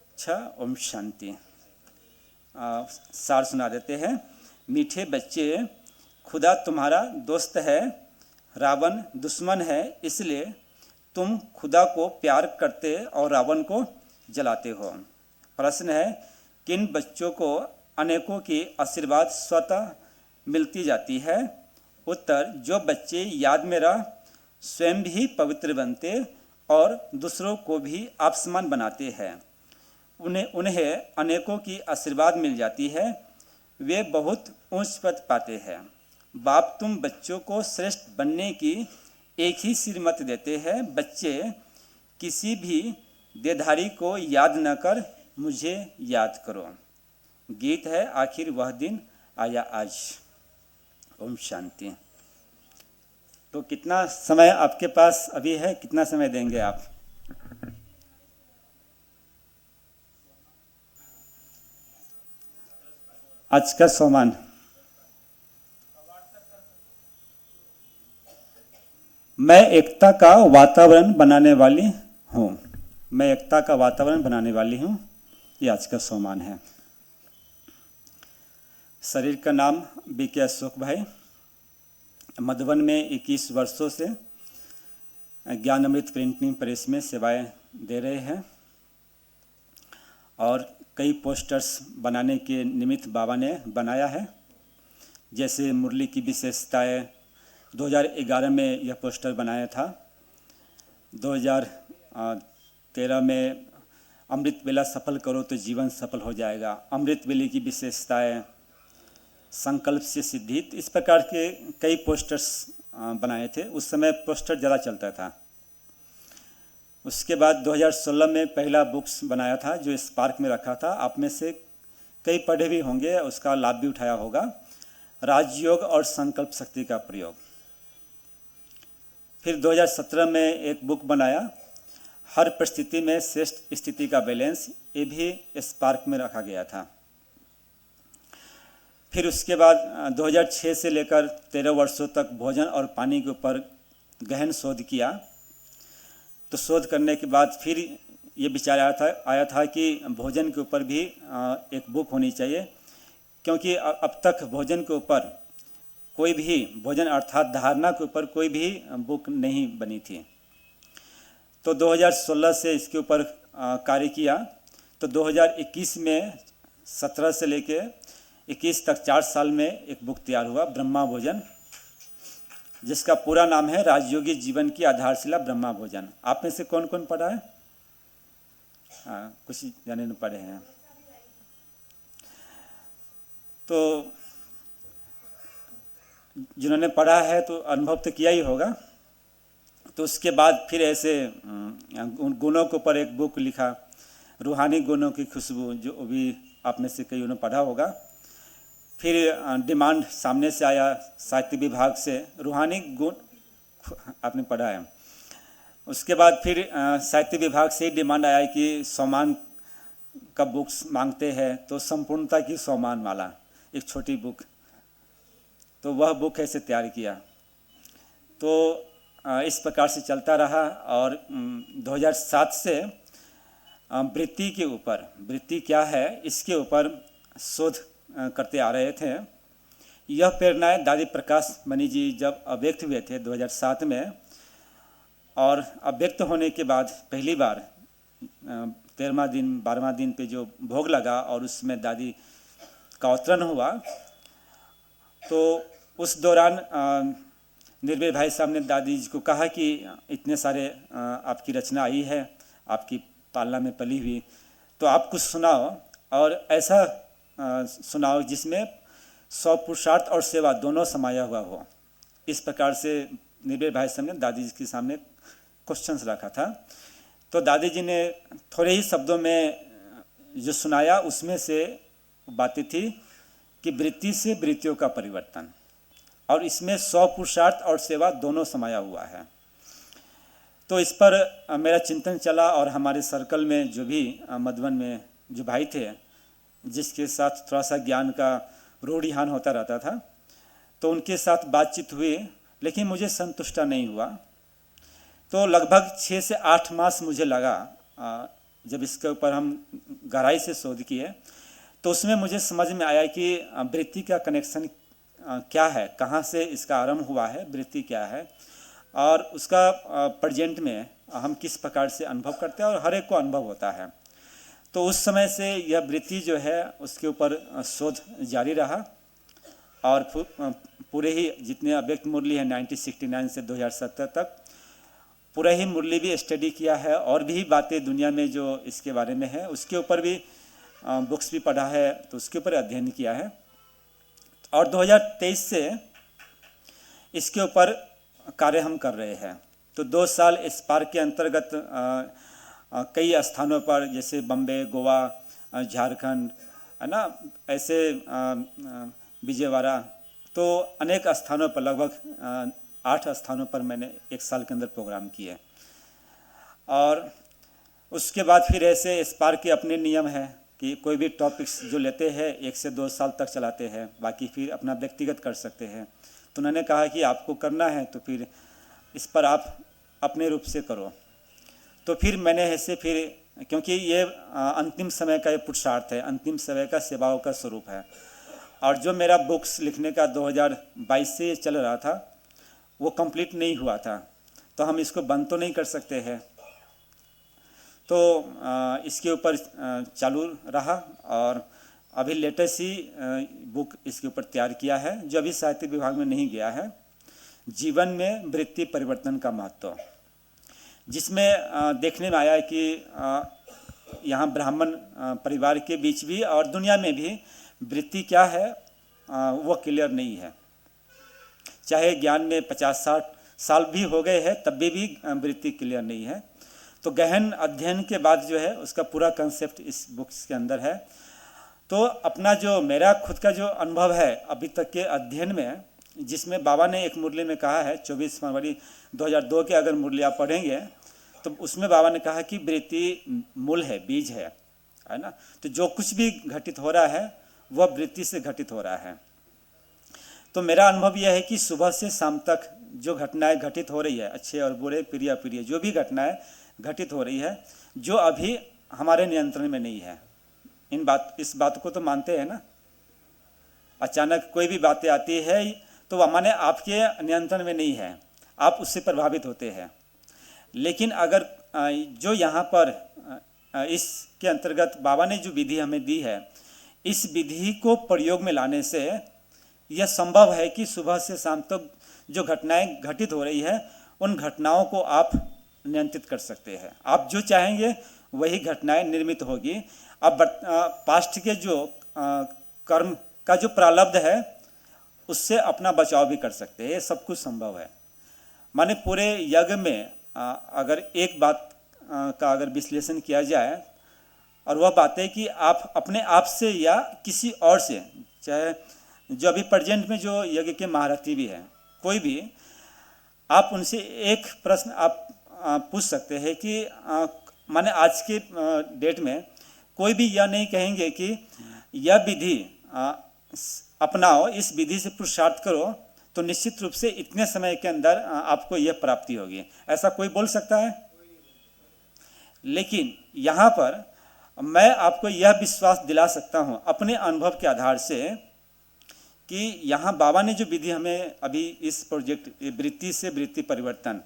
अच्छा, ओम शांति। सार सुना देते हैं। मीठे बच्चे, खुदा तुम्हारा दोस्त है, रावण दुश्मन है, इसलिए तुम खुदा को प्यार करते और रावण को जलाते हो। प्रश्न है, किन बच्चों को अनेकों की आशीर्वाद स्वतः मिलती जाती है? उत्तर, जो बच्चे याद में रह स्वयं भी पवित्र बनते और दूसरों को भी आप समान बनाते हैं, उन्हें अनेकों की आशीर्वाद मिल जाती है, वे बहुत ऊंच पद पाते हैं। बाप तुम बच्चों को श्रेष्ठ बनने की एक ही श्रीमत देते हैं, बच्चे किसी भी देधारी को याद न कर मुझे याद करो। गीत है, आखिर वह दिन आया आज। ओम शांति। तो कितना समय आपके पास अभी है, कितना समय देंगे आप? आज का सोमान मैं एकता का वातावरण बनाने वाली हूँ, मैं एकता का वातावरण बनाने वाली हूँ, ये आज का सोमान है। शरीर का नाम बीके अशोक भाई, मधुबन में 21 वर्षों से ज्ञान अमृत प्रिंटिंग प्रेस में सेवाएं दे रहे हैं और कई पोस्टर्स बनाने के निमित्त बाबा ने बनाया है। जैसे मुरली की विशेषताएं 2011 में यह पोस्टर बनाया था। 2013 में अमृत वेला सफल करो तो जीवन सफल हो जाएगा, अमृत वेले की विशेषताएं, संकल्प से सिद्धि, इस प्रकार के कई पोस्टर्स बनाए थे। उस समय पोस्टर ज़्यादा चलता था। उसके बाद 2016 में पहला बुक्स बनाया था जो स्पार्क में रखा था। आप में से कई पढ़े भी होंगे, उसका लाभ भी उठाया होगा, राजयोग और संकल्प शक्ति का प्रयोग। फिर 2017 में एक बुक बनाया, हर परिस्थिति में श्रेष्ठ स्थिति का बैलेंस, ये भी स्पार्क में रखा गया था। फिर उसके बाद 2006 से लेकर 13 वर्षों तक भोजन और पानी के ऊपर गहन शोध किया। तो शोध करने के बाद फिर ये विचार आया था कि भोजन के ऊपर भी एक बुक होनी चाहिए, क्योंकि अब तक भोजन के ऊपर कोई भी, भोजन अर्थात धारणा के ऊपर कोई भी बुक नहीं बनी थी। तो 2016 से इसके ऊपर कार्य किया। तो 2021 में 17 से लेके 21 तक 4 साल में एक बुक तैयार हुआ, ब्रह्मा भोजन, जिसका पूरा नाम है राजयोगी जीवन की आधारशिला ब्रह्मा भोजन। आप में से कौन कौन पढ़ा है? कुछ जाने न पढ़े हैं। तो जिन्होंने पढ़ा है तो अनुभव तो किया ही होगा। तो उसके बाद फिर ऐसे उन गुणों के ऊपर एक बुक लिखा, रूहानी गुणों की खुशबू, जो भी आप में से कई ने पढ़ा होगा। फिर डिमांड सामने से आया साहित्य विभाग से, रूहानी गुण आपने पढ़ा है। उसके बाद फिर साहित्य विभाग से ही डिमांड आया कि सोमान का बुक्स मांगते हैं, तो संपूर्णता की सोमान वाला एक छोटी बुक, तो वह बुक ऐसे तैयार किया। तो इस प्रकार से चलता रहा। और 2007 से वृत्ति के ऊपर, वृत्ति क्या है इसके ऊपर शोध करते आ रहे थे। यह प्रेरणाएं दादी प्रकाश मणि जी जब अव्यक्त हुए थे 2007 में, और अव्यक्त होने के बाद पहली बार 13वां दिन 12वां दिन पे जो भोग लगा और उसमें दादी का अवतरण हुआ, तो उस दौरान निर्भय भाई साहब ने दादी जी को कहा कि इतने सारे आपकी रचना आई है, आपकी पालना में पली हुई, तो आप कुछ सुनाओ, और ऐसा सुनाओ जिसमें सौ पुरुषार्थ और सेवा दोनों समाया हुआ हो। इस प्रकार से निर्भय भाई साहब ने दादी जी के सामने क्वेश्चंस रखा था। तो दादी जी ने थोड़े ही शब्दों में जो सुनाया, उसमें से बातें थी कि वृत्ति से वृत्तियों का परिवर्तन, और इसमें 100 पुरुषार्थ और सेवा दोनों समाया हुआ है। तो इस पर मेरा चिंतन चला, और हमारे सर्कल में जो भी मधुबन में जो भाई थे जिसके साथ थोड़ा सा ज्ञान का रूढ़िहान होता रहता था, तो उनके साथ बातचीत हुई, लेकिन मुझे संतुष्टा नहीं हुआ। तो लगभग 6 से 8 मास मुझे लगा जब इसके ऊपर हम गहराई से शोध किए, तो उसमें मुझे समझ में आया कि वृत्ति का कनेक्शन क्या है, कहाँ से इसका आरंभ हुआ है, वृत्ति क्या है, और उसका प्रेजेंट में हम किस प्रकार से अनुभव करते हैं, और हर एक को अनुभव होता है। तो उस समय से यह वृत्ति जो है उसके ऊपर शोध जारी रहा, और पूरे ही जितने अव्यक्त मुरली है 1969 से 2017 तक पूरा ही मुरली भी स्टडी किया है, और भी बातें दुनिया में जो इसके बारे में है उसके ऊपर भी बुक्स भी पढ़ा है, तो उसके ऊपर अध्ययन किया है। और 2023 से इसके ऊपर कार्य हम कर रहे हैं। तो 2 साल स्पार्क के अंतर्गत कई स्थानों पर, जैसे बम्बे, गोवा, झारखंड, है ना, ऐसे विजयवाड़ा, तो अनेक स्थानों पर, लगभग 8 स्थानों पर मैंने 1 साल के अंदर प्रोग्राम किए। और उसके बाद फिर ऐसे स्पार्क के अपने नियम है कि कोई भी टॉपिक्स जो लेते हैं 1 से 2 साल तक चलाते हैं, बाकी फिर अपना व्यक्तिगत कर सकते हैं। तो उन्होंने कहा कि आपको करना है तो फिर इस पर आप अपने रूप से करो। तो फिर मैंने ऐसे फिर, क्योंकि ये अंतिम समय का ये पुरुषार्थ है, अंतिम समय का सेवाओं का स्वरूप है, और जो मेरा बुक्स लिखने का 2022 से चल रहा था वो कंप्लीट नहीं हुआ था, तो हम इसको बंद तो नहीं कर सकते हैं। तो इसके ऊपर चालू रहा और अभी लेटेस्ट ही बुक इसके ऊपर तैयार किया है जो अभी साहित्य विभाग में नहीं गया है, जीवन में वृत्ति परिवर्तन का महत्व, जिसमें देखने में आया है कि यहाँ ब्राह्मण परिवार के बीच भी और दुनिया में भी वृत्ति क्या है वो क्लियर नहीं है। चाहे ज्ञान में 50-60 साल भी हो गए हैं तब भी वृत्ति क्लियर नहीं है। तो गहन अध्ययन के बाद जो है उसका पूरा कंसेप्ट इस बुक्स के अंदर है। तो अपना जो मेरा खुद का जो अनुभव है अभी तक के अध्ययन में, जिसमें बाबा ने एक मुरली में कहा है 24 फरवरी 2002 के अगर मुरली आप पढ़ेंगे तो उसमें बाबा ने कहा कि वृत्ति मूल है, बीज है ना। तो जो कुछ भी घटित हो रहा है वह वृत्ति से घटित हो रहा है। तो मेरा अनुभव यह है कि सुबह से शाम तक जो घटनाएं घटित हो रही है, अच्छे और बुरे, प्रिय अप्रिय, जो भी घटनाएं घटित हो रही है, जो अभी हमारे नियंत्रण में नहीं है। इस बात को तो मानते हैं ना। अचानक कोई भी बातें आती है तो वह माने आपके नियंत्रण में नहीं है, आप उससे प्रभावित होते हैं। लेकिन अगर जो यहाँ पर इसके अंतर्गत बाबा ने जो विधि हमें दी है, इस विधि को प्रयोग में लाने से यह संभव है कि सुबह से शाम तक जो घटनाएं घटित हो रही है उन घटनाओं को आप नियंत्रित कर सकते हैं। आप जो चाहेंगे वही घटनाएं निर्मित होगी। अब पास्ट के जो कर्म का जो प्रारब्ध है उससे अपना बचाव भी कर सकते हैं। ये सब कुछ संभव है। माने पूरे यज्ञ में अगर एक बात का अगर विश्लेषण किया जाए और वह बात है कि आप अपने आप से या किसी और से, चाहे जो अभी प्रेजेंट में जो यज्ञ के महारथी भी हैं, कोई भी, आप उनसे एक प्रश्न आप पूछ सकते हैं कि माने आज के डेट में कोई भी यह नहीं कहेंगे कि यह विधि अपनाओ, इस विधि से पुरुषार्थ करो तो निश्चित रूप से इतने समय के अंदर आपको यह प्राप्ति होगी। ऐसा कोई बोल सकता है? लेकिन यहाँ पर मैं आपको यह विश्वास दिला सकता हूँ अपने अनुभव के आधार से कि यहाँ बाबा ने जो विधि हमें अभी इस प्रोजेक्ट वृत्ति से वृत्ति परिवर्तन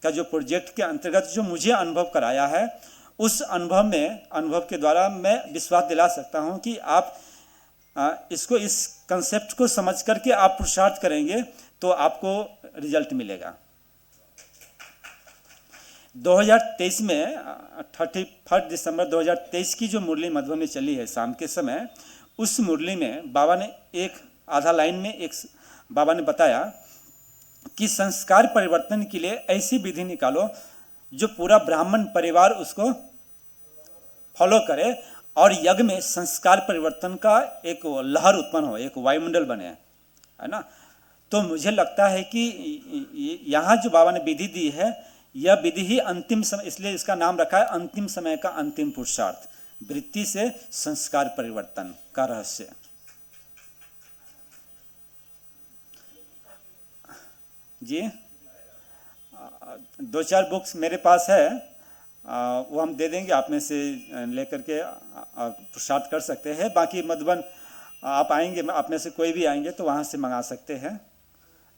का जो प्रोजेक्ट के अंतर्गत जो मुझे अनुभव कराया है, उस अनुभव के द्वारा मैं विश्वास दिला सकता हूँ कि आप इसको, इस कंसेप्ट को समझ करके आप पुरुषार्थ करेंगे तो आपको रिजल्ट मिलेगा। 2023 में 31 दिसंबर 2023 की जो मुरली मधुबन में चली है शाम के समय, उस मुरली में बाबा ने एक आधा लाइन में एक बाबा ने बताया कि संस्कार परिवर्तन के लिए ऐसी विधि निकालो जो पूरा ब्राह्मण परिवार उसको फॉलो करे और यज्ञ में संस्कार परिवर्तन का एक लहर उत्पन्न हो, एक वायुमंडल बने, है ना। तो मुझे लगता है कि यहाँ जो बाबा ने विधि दी है, यह विधि ही अंतिम समय, इसलिए इसका नाम रखा है अंतिम समय का अंतिम पुरुषार्थ, वृत्ति से संस्कार परिवर्तन का रहस्य। जी 2-4 बुक्स मेरे पास है, वो हम दे देंगे, आप में से लेकर के पुरुषार्थ कर सकते हैं। बाकी मधुबन आप आएंगे, आप में से कोई भी आएंगे तो वहाँ से मंगा सकते हैं,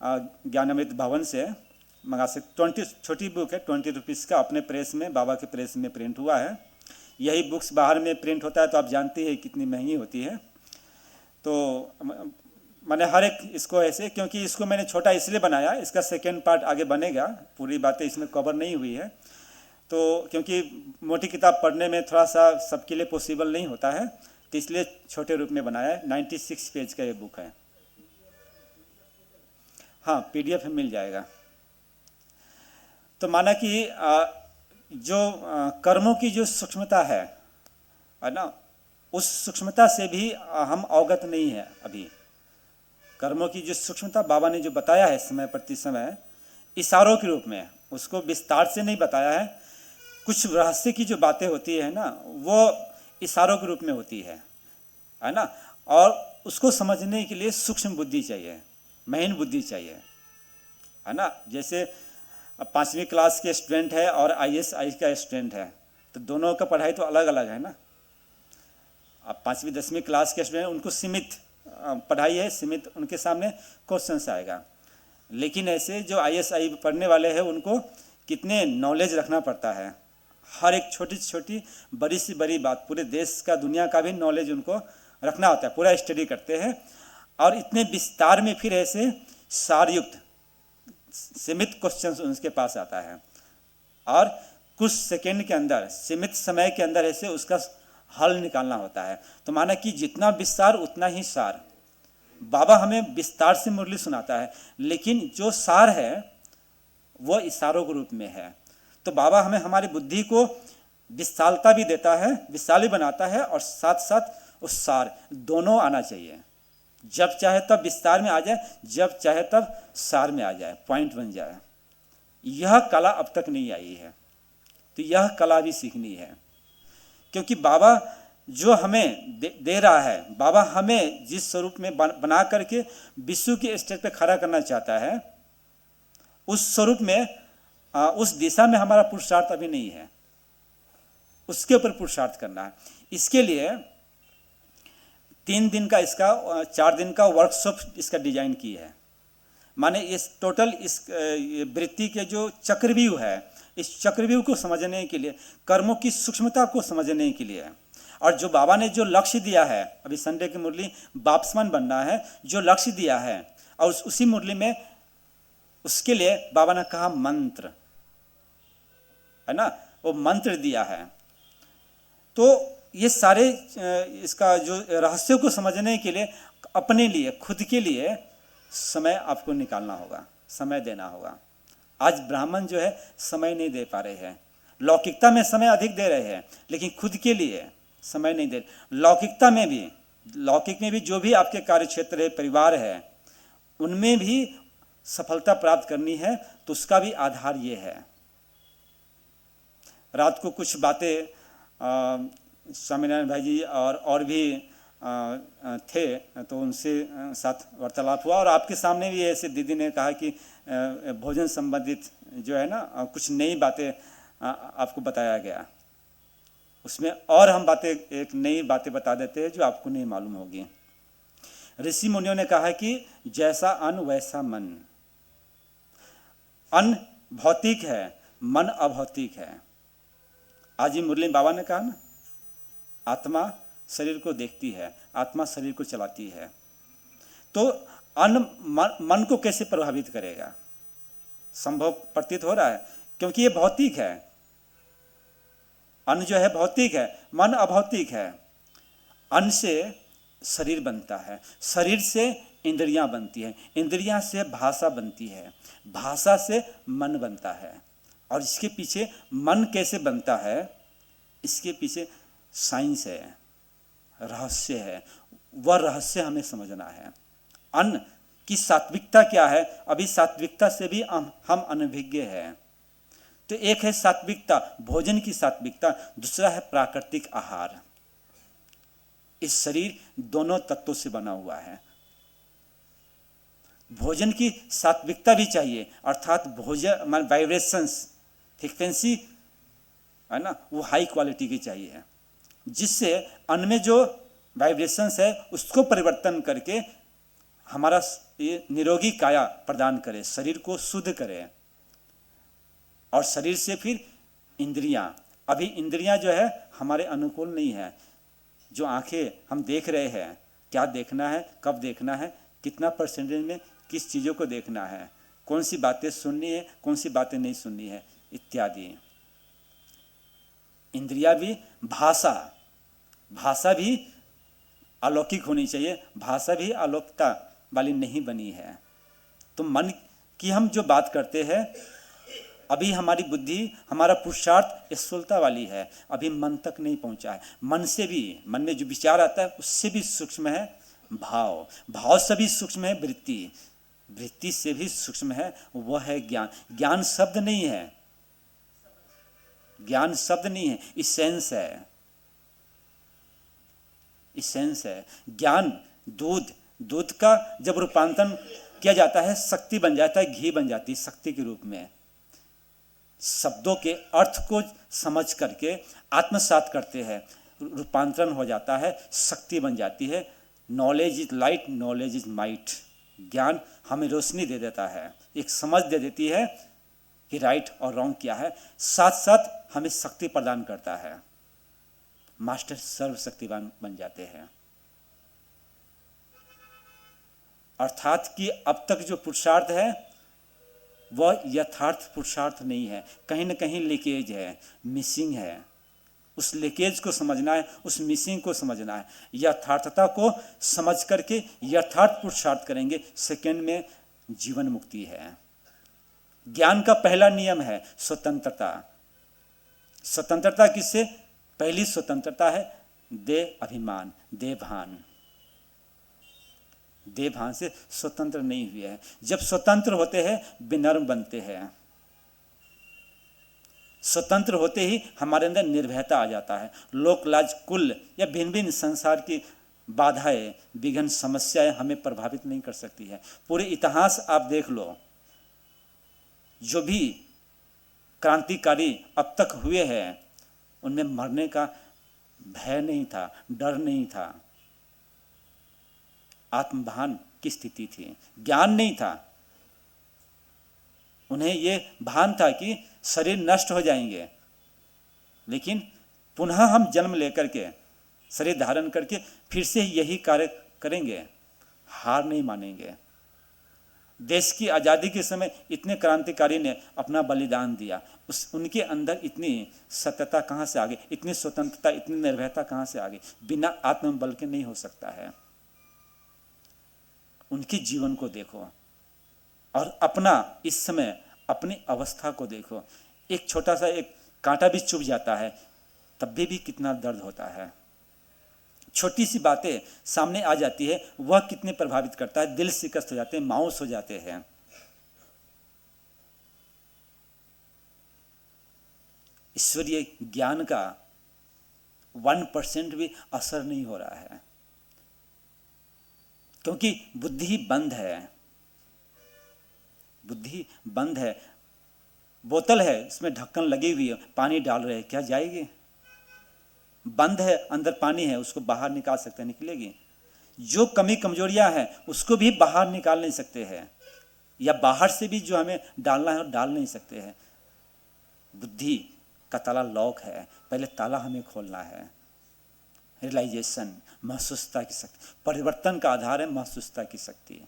ज्ञानामृत भवन से मंगा सकते। 20 छोटी बुक है, 20 रुपीज़ का, अपने प्रेस में, बाबा के प्रेस में प्रिंट हुआ है। यही बुक्स बाहर में प्रिंट होता है तो आप जानते हैं कितनी महंगी होती है। तो मैंने हर एक इसको ऐसे, क्योंकि इसको मैंने छोटा इसलिए बनाया, इसका सेकेंड पार्ट आगे बनेगा, पूरी बातें इसमें कवर नहीं हुई है। तो क्योंकि मोटी किताब पढ़ने में थोड़ा सा सबके लिए पॉसिबल नहीं होता है, तो इसलिए छोटे रूप में बनाया है। 96 पेज का ये बुक है। हाँ, PDF में मिल जाएगा। तो माना कि जो कर्मों की जो सूक्ष्मता है ना, उस सूक्ष्मता से भी हम अवगत नहीं है अभी। कर्मों की जो सूक्ष्मता बाबा ने जो बताया है समय प्रति समय इशारों के रूप में, उसको विस्तार से नहीं बताया है। कुछ रहस्य की जो बातें होती है ना, वो इशारों के रूप में होती है ना। और उसको समझने के लिए सूक्ष्म बुद्धि चाहिए, महीन बुद्धि चाहिए, है ना। जैसे 5वीं क्लास के स्टूडेंट है और ISI का स्टूडेंट है, तो दोनों का पढ़ाई तो अलग अलग है ना। अब 5वीं 10वीं क्लास के स्टूडेंट, उनको सीमित पढ़ाई है, सीमित उनके सामने क्वेश्चंस आएगा। लेकिन ऐसे जो ISI पढ़ने वाले हैं उनको कितने नॉलेज रखना पड़ता है, हर एक छोटी से छोटी बड़ी से बड़ी बात, पूरे देश का दुनिया का भी नॉलेज उनको रखना होता है, पूरा स्टडी करते हैं और इतने विस्तार में फिर ऐसे सारयुक्त सीमित क्वेश्चन उनके पास आता है और कुछ सेकंड के अंदर, सीमित समय के अंदर ऐसे उसका हल निकालना होता है। तो माना कि जितना विस्तार उतना ही सार। बाबा हमें विस्तार से मुरली सुनाता है, लेकिन जो सार है वो इशारों के रूप में है। तो बाबा हमें हमारी बुद्धि को विशालता भी देता है, विशाल भी बनाता है, और साथ साथ उस सार दोनों आना चाहिए। जब चाहे तब विस्तार में आ जाए, जब चाहे तब सार में आ जाए, पॉइंट बन जाए। यह कला अब तक नहीं आई है, तो यह कला भी सीखनी है। क्योंकि बाबा जो हमें दे रहा है, बाबा हमें जिस स्वरूप में बना करके विश्व के स्टेज पे खड़ा करना चाहता है, उस स्वरूप में, उस दिशा में हमारा पुरुषार्थ अभी नहीं है। उसके ऊपर पुरुषार्थ करना है। इसके लिए 3 दिन का इसका 4 दिन का वर्कशॉप इसका डिजाइन की है। माने इस टोटल इस वृत्ति के जो चक्रव्यूह है, इस चक्रव्यूह को समझने के लिए, कर्मों की सूक्ष्मता को समझने के लिए, और जो बाबा ने जो लक्ष्य दिया है, अभी संडे की मुरली वापसमान बनना है, जो लक्ष्य दिया है, और उसी मुरली में उसके लिए बाबा ने कहा मंत्र है ना, वो मंत्र दिया है। तो ये सारे इसका जो रहस्यों को समझने के लिए अपने लिए, खुद के लिए समय आपको निकालना होगा, समय देना होगा। आज ब्राह्मण जो है समय नहीं दे पा रहे हैं। लौकिकता में समय अधिक दे रहे हैं, लेकिन खुद के लिए समय नहीं दे। लौकिकता में भी, लौकिक में भी जो भी आपके कार्य क्षेत्र है, परिवार है, उनमें भी सफलता प्राप्त करनी है, तो उसका भी आधार ये है। रात को कुछ बातें स्वामीनारायण भाई जी और भी थे, तो उनसे साथ वार्तालाप हुआ, और आपके सामने भी ऐसे दीदी ने कहा कि भोजन संबंधित जो है ना कुछ नई बातें आपको बताया गया। उसमें और हम बातें, एक नई बातें बता देते हैं जो आपको नहीं मालूम होगी। ऋषि मुनियों ने कहा कि जैसा अन्न वैसा मन। अन्न भौतिक है, मन अभौतिक है। आज ही मुरली बाबा ने कहा ना, आत्मा शरीर को देखती है, आत्मा शरीर को चलाती है। तो अन्न मन को कैसे प्रभावित करेगा? संभव प्रतीत हो रहा है, क्योंकि ये भौतिक है। अन्न जो है भौतिक है, मन अभौतिक है। अन्न से शरीर बनता है, शरीर से इंद्रियां बनती हैं, इंद्रियां से भाषा बनती है, भाषा से मन बनता है। और इसके पीछे मन कैसे बनता है, इसके पीछे साइंस है, रहस्य है। वह रहस्य हमें समझना है। अन्न की सात्विकता क्या है? अभी सात्विकता से भी हम अनभिज्ञ हैं। तो एक है सात्विकता, भोजन की सात्विकता, दूसरा है प्राकृतिक आहार। इस शरीर दोनों तत्वों से बना हुआ है। भोजन की सात्विकता भी चाहिए, अर्थात भोजन वाइब्रेशंस, फ्रीक्वेंसी है ना, वो हाई क्वालिटी की चाहिए, जिससे अन्न में जो वाइब्रेशंस है उसको परिवर्तन करके हमारा ये निरोगी काया प्रदान करे, शरीर को शुद्ध करे। और शरीर से फिर इंद्रियां, अभी इंद्रियां जो है हमारे अनुकूल नहीं है। जो आंखें हम देख रहे हैं, क्या देखना है, कब देखना है, कितना परसेंटेज में किस चीज़ों को देखना है, कौन सी बातें सुननी है, कौन सी बातें नहीं सुननी है, इत्यादि। इंद्रिया भी, भाषा भी अलौकिक होनी चाहिए, भाषा भी अलौकिकता वाली नहीं बनी है। तो मन की हम जो बात करते हैं, अभी हमारी बुद्धि, हमारा पुरुषार्थ स्थूलता वाली है, अभी मन तक नहीं पहुंचा है। मन से भी, मन में जो विचार आता है उससे भी सूक्ष्म है भाव, भाव से भी सूक्ष्म है वृत्ति, वृत्ति से भी सूक्ष्म है वह है ज्ञान। ज्ञान शब्द नहीं है, ज्ञान शब्द नहीं है, इसेंस है, इसेंस है। ज्ञान दूध का जब रूपांतरण किया जाता है, शक्ति बन जाता है, घी बन जाती है शक्ति के रूप में। शब्दों के अर्थ को समझ करके आत्मसात करते हैं, रूपांतरण हो जाता है, शक्ति बन जाती है। Knowledge is light, knowledge is might. ज्ञान हमें रोशनी दे देता है, एक समझ दे देती है कि राइट और रॉन्ग क्या है, साथ साथ हमें शक्ति प्रदान करता है। मास्टर सर्वशक्तिवान बन जाते हैं। अर्थात कि अब तक जो पुरुषार्थ है वह यथार्थ पुरुषार्थ नहीं है, कहीं ना कहीं लीकेज है, मिसिंग है। उस लीकेज को समझना है, उस मिसिंग को समझना है। यथार्थता को समझ करके यथार्थ पुरुषार्थ करेंगे, सेकंड में जीवन मुक्ति है। ज्ञान का पहला नियम है स्वतंत्रता। स्वतंत्रता किससे? पहली स्वतंत्रता है देह अभिमान, देह भान। देह भान से स्वतंत्र नहीं हुए हैं। जब स्वतंत्र होते हैं विनम्र बनते हैं। स्वतंत्र होते ही हमारे अंदर निर्भयता आ जाता है। लोक लाज कुल या भिन्न भिन्न संसार की बाधाएं, विघ्न, समस्याएं हमें प्रभावित नहीं कर सकती है। पूरे इतिहास आप देख लो, जो भी क्रांतिकारी अब तक हुए हैं उनमें मरने का भय नहीं था, डर नहीं था, आत्मभान की स्थिति थी, ज्ञान नहीं था। उन्हें ये भान था कि शरीर नष्ट हो जाएंगे, लेकिन पुनः हम जन्म लेकर के शरीर धारण करके फिर से यही कार्य करेंगे, हार नहीं मानेंगे। देश की आज़ादी के समय इतने क्रांतिकारी ने अपना बलिदान दिया, उनके अंदर इतनी सत्यता कहाँ से आ गई, इतनी स्वतंत्रता, इतनी निर्भयता कहाँ से आ गई? बिना आत्मबल के नहीं हो सकता है। उनके जीवन को देखो और अपना इस समय अपनी अवस्था को देखो। एक छोटा सा एक कांटा भी चुभ जाता है तब भी कितना दर्द होता है। छोटी सी बातें सामने आ जाती है, वह कितने प्रभावित करता है। दिल शिकस्त हो जाते हैं, मायूस हो जाते हैं। ईश्वरीय ज्ञान का 1% भी असर नहीं हो रहा है, क्योंकि बुद्धि बंद है। बुद्धि बंद है। बोतल है, इसमें ढक्कन लगी हुई है, पानी डाल रहे हैं, क्या जाएगी? बंद है, अंदर पानी है, उसको बाहर निकाल सकते हैं, निकलेगी? जो कमी कमजोरियां हैं उसको भी बाहर निकाल नहीं सकते हैं, या बाहर से भी जो हमें डालना है डाल नहीं सकते हैं। बुद्धि का ताला लॉक है, पहले ताला हमें खोलना है। रियलाइजेशन, महसूसता की शक्ति, परिवर्तन का आधार है महसूसता की शक्ति।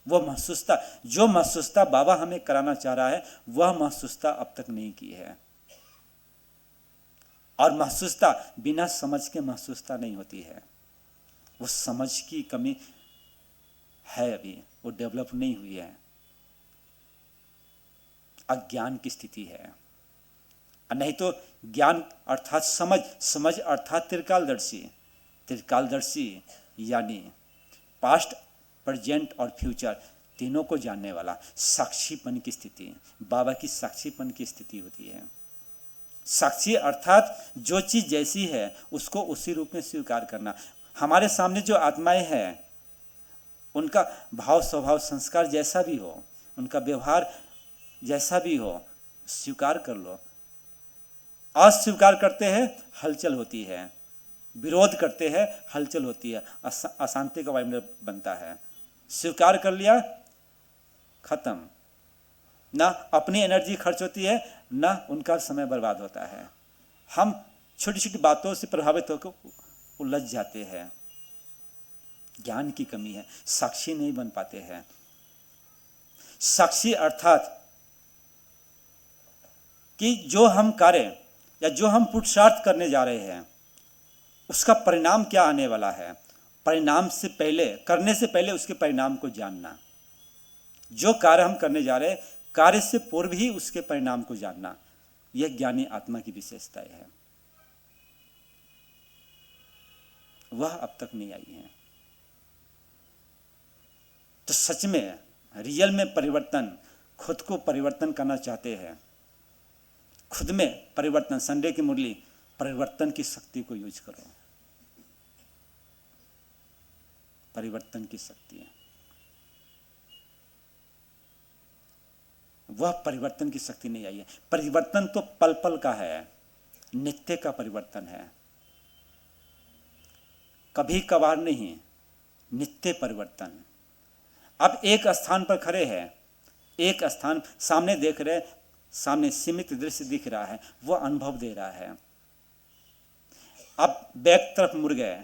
वो महसूसता, जो महसूसता बाबा हमें कराना चाह रहा है, वह महसूसता अब तक नहीं की है। और महसूसता बिना समझ के महसूसता नहीं होती है। वो समझ की कमी है, अभी वो डेवलप नहीं हुई है। अज्ञान की स्थिति है। नहीं तो ज्ञान अर्थात समझ, समझ अर्थात त्रिकालदर्शी। त्रिकालदर्शी यानी पास्ट, प्रेजेंट और फ्यूचर तीनों को जानने वाला साक्षीपन की स्थिति। बाबा की साक्षीपन की स्थिति होती है। साक्षी अर्थात जो चीज़ जैसी है उसको उसी रूप में स्वीकार करना। हमारे सामने जो आत्माएं हैं उनका भाव, स्वभाव, संस्कार जैसा भी हो, उनका व्यवहार जैसा भी हो, स्वीकार कर लो। अस्वीकार करते हैं हलचल होती है, विरोध करते हैं हलचल होती है, अशांति का वायुमंडल बनता है। स्वीकार कर लिया, खत्म। ना अपनी एनर्जी खर्च होती है, ना उनका समय बर्बाद होता है। हम छोटी छोटी बातों से प्रभावित होकर उलझ जाते हैं। ज्ञान की कमी है, साक्षी नहीं बन पाते हैं। साक्षी अर्थात कि जो हम कार्य या जो हम पुरुषार्थ करने जा रहे हैं उसका परिणाम क्या आने वाला है, परिणाम से पहले, करने से पहले उसके परिणाम को जानना। जो कार्य हम करने जा रहे हैं कार्य से पूर्व ही उसके परिणाम को जानना, यह ज्ञानी आत्मा की विशेषता है। वह अब तक नहीं आई है। तो सच में रियल में परिवर्तन, खुद को परिवर्तन करना चाहते हैं, खुद में परिवर्तन। संडे की मुरली, परिवर्तन की शक्ति को यूज करो। परिवर्तन की शक्ति है, वह परिवर्तन की शक्ति नहीं आई है। परिवर्तन तो पल पल का है, नित्य का परिवर्तन है, कभी कभार नहीं, नित्य परिवर्तन। अब एक स्थान पर खड़े हैं, एक स्थान सामने देख रहे, सामने सीमित दृश्य दिख रहा है, वह अनुभव दे रहा है। अब बैक तरफ मुड़ गए,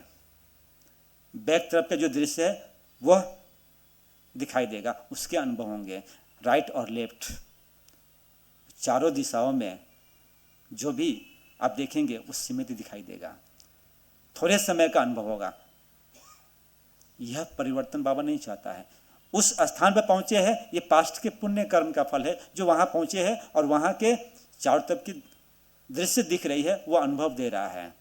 बैक तरफ का जो दृश्य है वह दिखाई देगा, उसके अनुभव होंगे। राइट और लेफ्ट, चारों दिशाओं में जो भी आप देखेंगे वो सीमित दिखाई देगा, थोड़े समय का अनुभव होगा। यह परिवर्तन बाबा नहीं चाहता है। उस स्थान पर पहुंचे हैं, ये पास्ट के पुण्य कर्म का फल है जो वहां पहुंचे हैं, और वहां के चारों तरफ की दृश्य दिख रही है, वो अनुभव दे रहा है।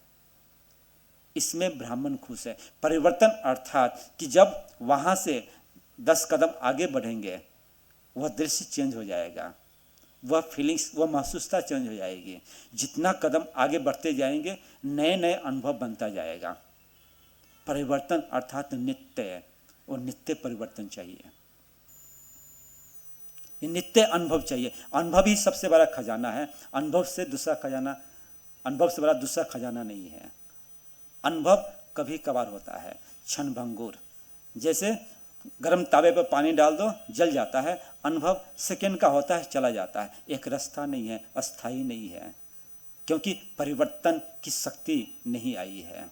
इसमें ब्राह्मण खुश है। परिवर्तन अर्थात कि जब वहां से 10 कदम आगे बढ़ेंगे, वह दृश्य चेंज हो जाएगा, वह फीलिंग्स, वह महसूसता चेंज हो जाएगी। जितना कदम आगे बढ़ते जाएंगे, नए नए अनुभव बनता जाएगा। परिवर्तन अर्थात नित्य है, और नित्य परिवर्तन चाहिए, ये नित्य अनुभव चाहिए। अनुभव ही सबसे बड़ा खजाना है। अनुभव से दूसरा खजाना, अनुभव से बड़ा दूसरा खजाना नहीं है। अनुभव कभी कभार होता है, क्षण भंगुर। जैसे गर्म तावे पर पानी डाल दो, जल जाता है। अनुभव सेकंड का होता है, चला जाता है, एक रास्ता नहीं है, अस्थाई नहीं है, क्योंकि परिवर्तन की शक्ति नहीं आई है।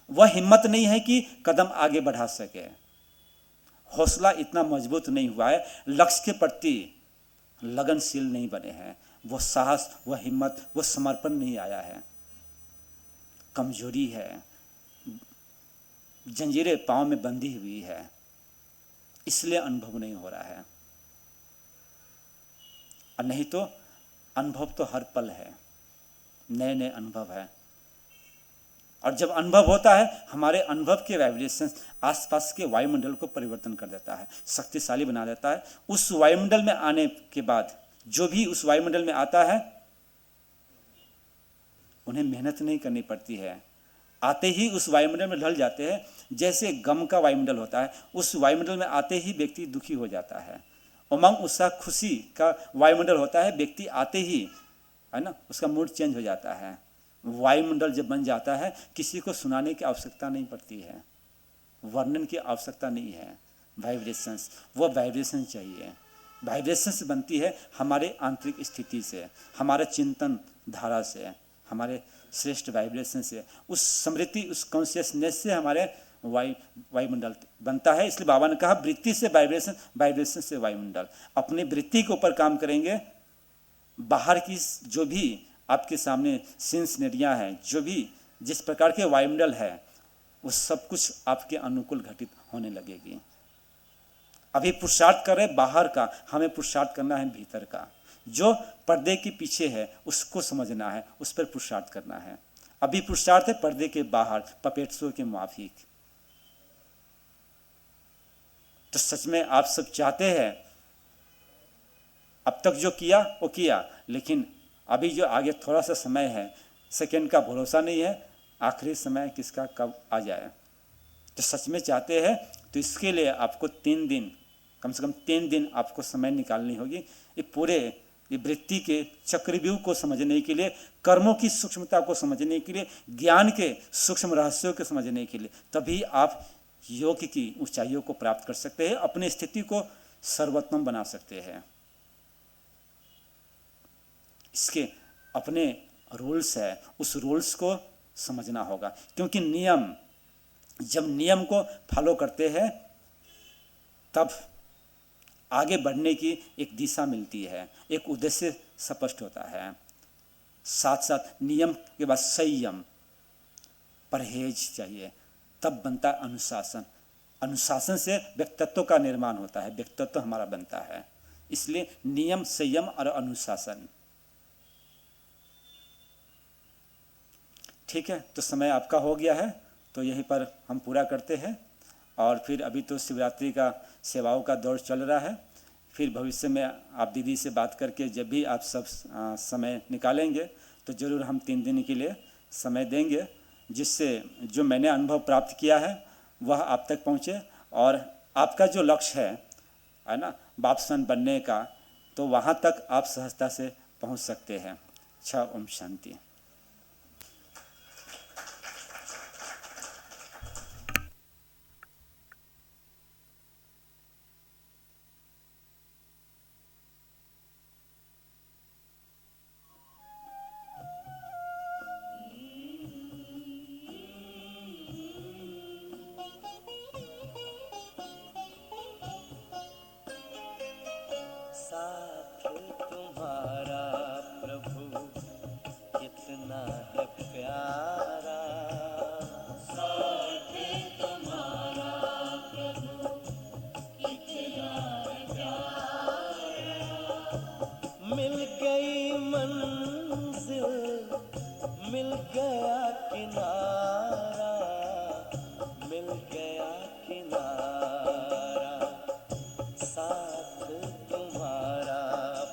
वह हिम्मत नहीं है कि कदम आगे बढ़ा सके, हौसला इतना मजबूत नहीं हुआ है, लक्ष्य के प्रति लगनशील नहीं बने हैं, वो साहस, वह हिम्मत, वो समर्पण नहीं आया है। कमजोरी है, जंजीरें पांव में बंधी हुई है, इसलिए अनुभव नहीं हो रहा है। और नहीं तो अनुभव तो हर पल है, नए नए अनुभव है। और जब अनुभव होता है, हमारे अनुभव के वाइब्रेशंस आसपास के वायुमंडल को परिवर्तन कर देता है, शक्तिशाली बना देता है। उस वायुमंडल में आने के बाद जो भी उस वायुमंडल में आता है, उन्हें मेहनत नहीं करनी पड़ती है, आते ही उस वायुमंडल में ढल जाते हैं। जैसे गम का वायुमंडल होता है, उस वायुमंडल में आते ही व्यक्ति दुखी हो जाता है। उमंग, उत्साह, खुशी का वायुमंडल होता है, व्यक्ति आते ही, है ना, उसका मूड चेंज हो जाता है। वायुमंडल जब बन जाता है, किसी को सुनाने की आवश्यकता नहीं पड़ती है, वर्णन की आवश्यकता नहीं है। वाइब्रेशंस, वो वाइब्रेशन चाहिए। वाइब्रेशंस बनती है हमारे आंतरिक स्थिति से, हमारे चिंतन धारा से, हमारे श्रेष्ठ वाइब्रेशन से, उस स्मृति, उस कॉन्शियसनेस से हमारे वायुमंडल बनता है। इसलिए बाबा ने कहा वृत्ति से वाइब्रेशन, वाइब्रेशन से वायुमंडल। अपनी वृत्ति के ऊपर काम करेंगे, बाहर की जो भी आपके सामने सिनेरिया हैं, जो भी जिस प्रकार के वायुमंडल है, वो सब कुछ आपके अनुकूल घटित होने लगेगी। अभी पुरुषार्थ कर रहे बाहर का, हमें पुरुषार्थ करना है भीतर का। जो पर्दे के पीछे है उसको समझना है, उस पर पुरुषार्थ करना है। अभी पुरुषार्थ है पर्दे के बाहर, पपेट शो के माफिक। तो सच में आप सब चाहते हैं, अब तक जो किया वो किया, लेकिन अभी जो आगे थोड़ा सा समय है, सेकंड का भरोसा नहीं है, आखिरी समय किसका कब आ जाए। तो सच में चाहते हैं तो इसके लिए आपको 3 दिन, कम से कम 3 दिन आपको समय निकालनी होगी। ये पूरे ये वृत्ति के चक्रव्यूह को समझने के लिए, कर्मों की सूक्ष्मता को समझने के लिए, ज्ञान के सूक्ष्म रहस्यों को समझने के लिए, तभी आप योग की ऊंचाइयों को प्राप्त कर सकते हैं, अपनी स्थिति को सर्वोत्तम बना सकते हैं। इसके अपने रूल्स है, उस रूल्स को समझना होगा, क्योंकि नियम, जब नियम को फॉलो करते हैं तब आगे बढ़ने की एक दिशा मिलती है, एक उद्देश्य स्पष्ट होता है। साथ साथ नियम के बाद संयम, परहेज चाहिए, तब बनता है अनुशासन। अनुशासन से व्यक्तित्व का निर्माण होता है, व्यक्तित्व हमारा बनता है। इसलिए नियम, संयम और अनुशासन। ठीक है, तो समय आपका हो गया है, तो यहीं पर हम पूरा करते हैं। और फिर अभी तो शिवरात्रि का सेवाओं का दौर चल रहा है। फिर भविष्य में आप दीदी से बात करके जब भी आप सब समय निकालेंगे तो ज़रूर हम 3 दिन के लिए समय देंगे, जिससे जो मैंने अनुभव प्राप्त किया है वह आप तक पहुँचे। और आपका जो लक्ष्य है ना, बापसन बनने का, तो वहाँ तक आप सहजता से पहुँच सकते हैं। अच्छा, ओम शांति। मिल गया किनारा, मिल गया किनारा, साथ तुम्हारा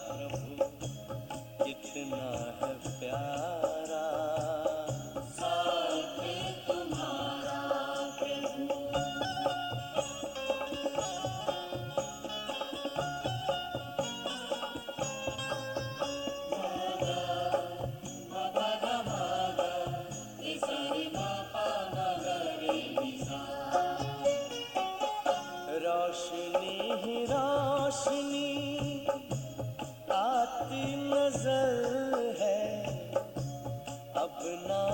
प्रभु कितना है प्यारा, साथ तुम्हारा प्रभु। रोशनी ही रोशनी आती नजर है, अब ना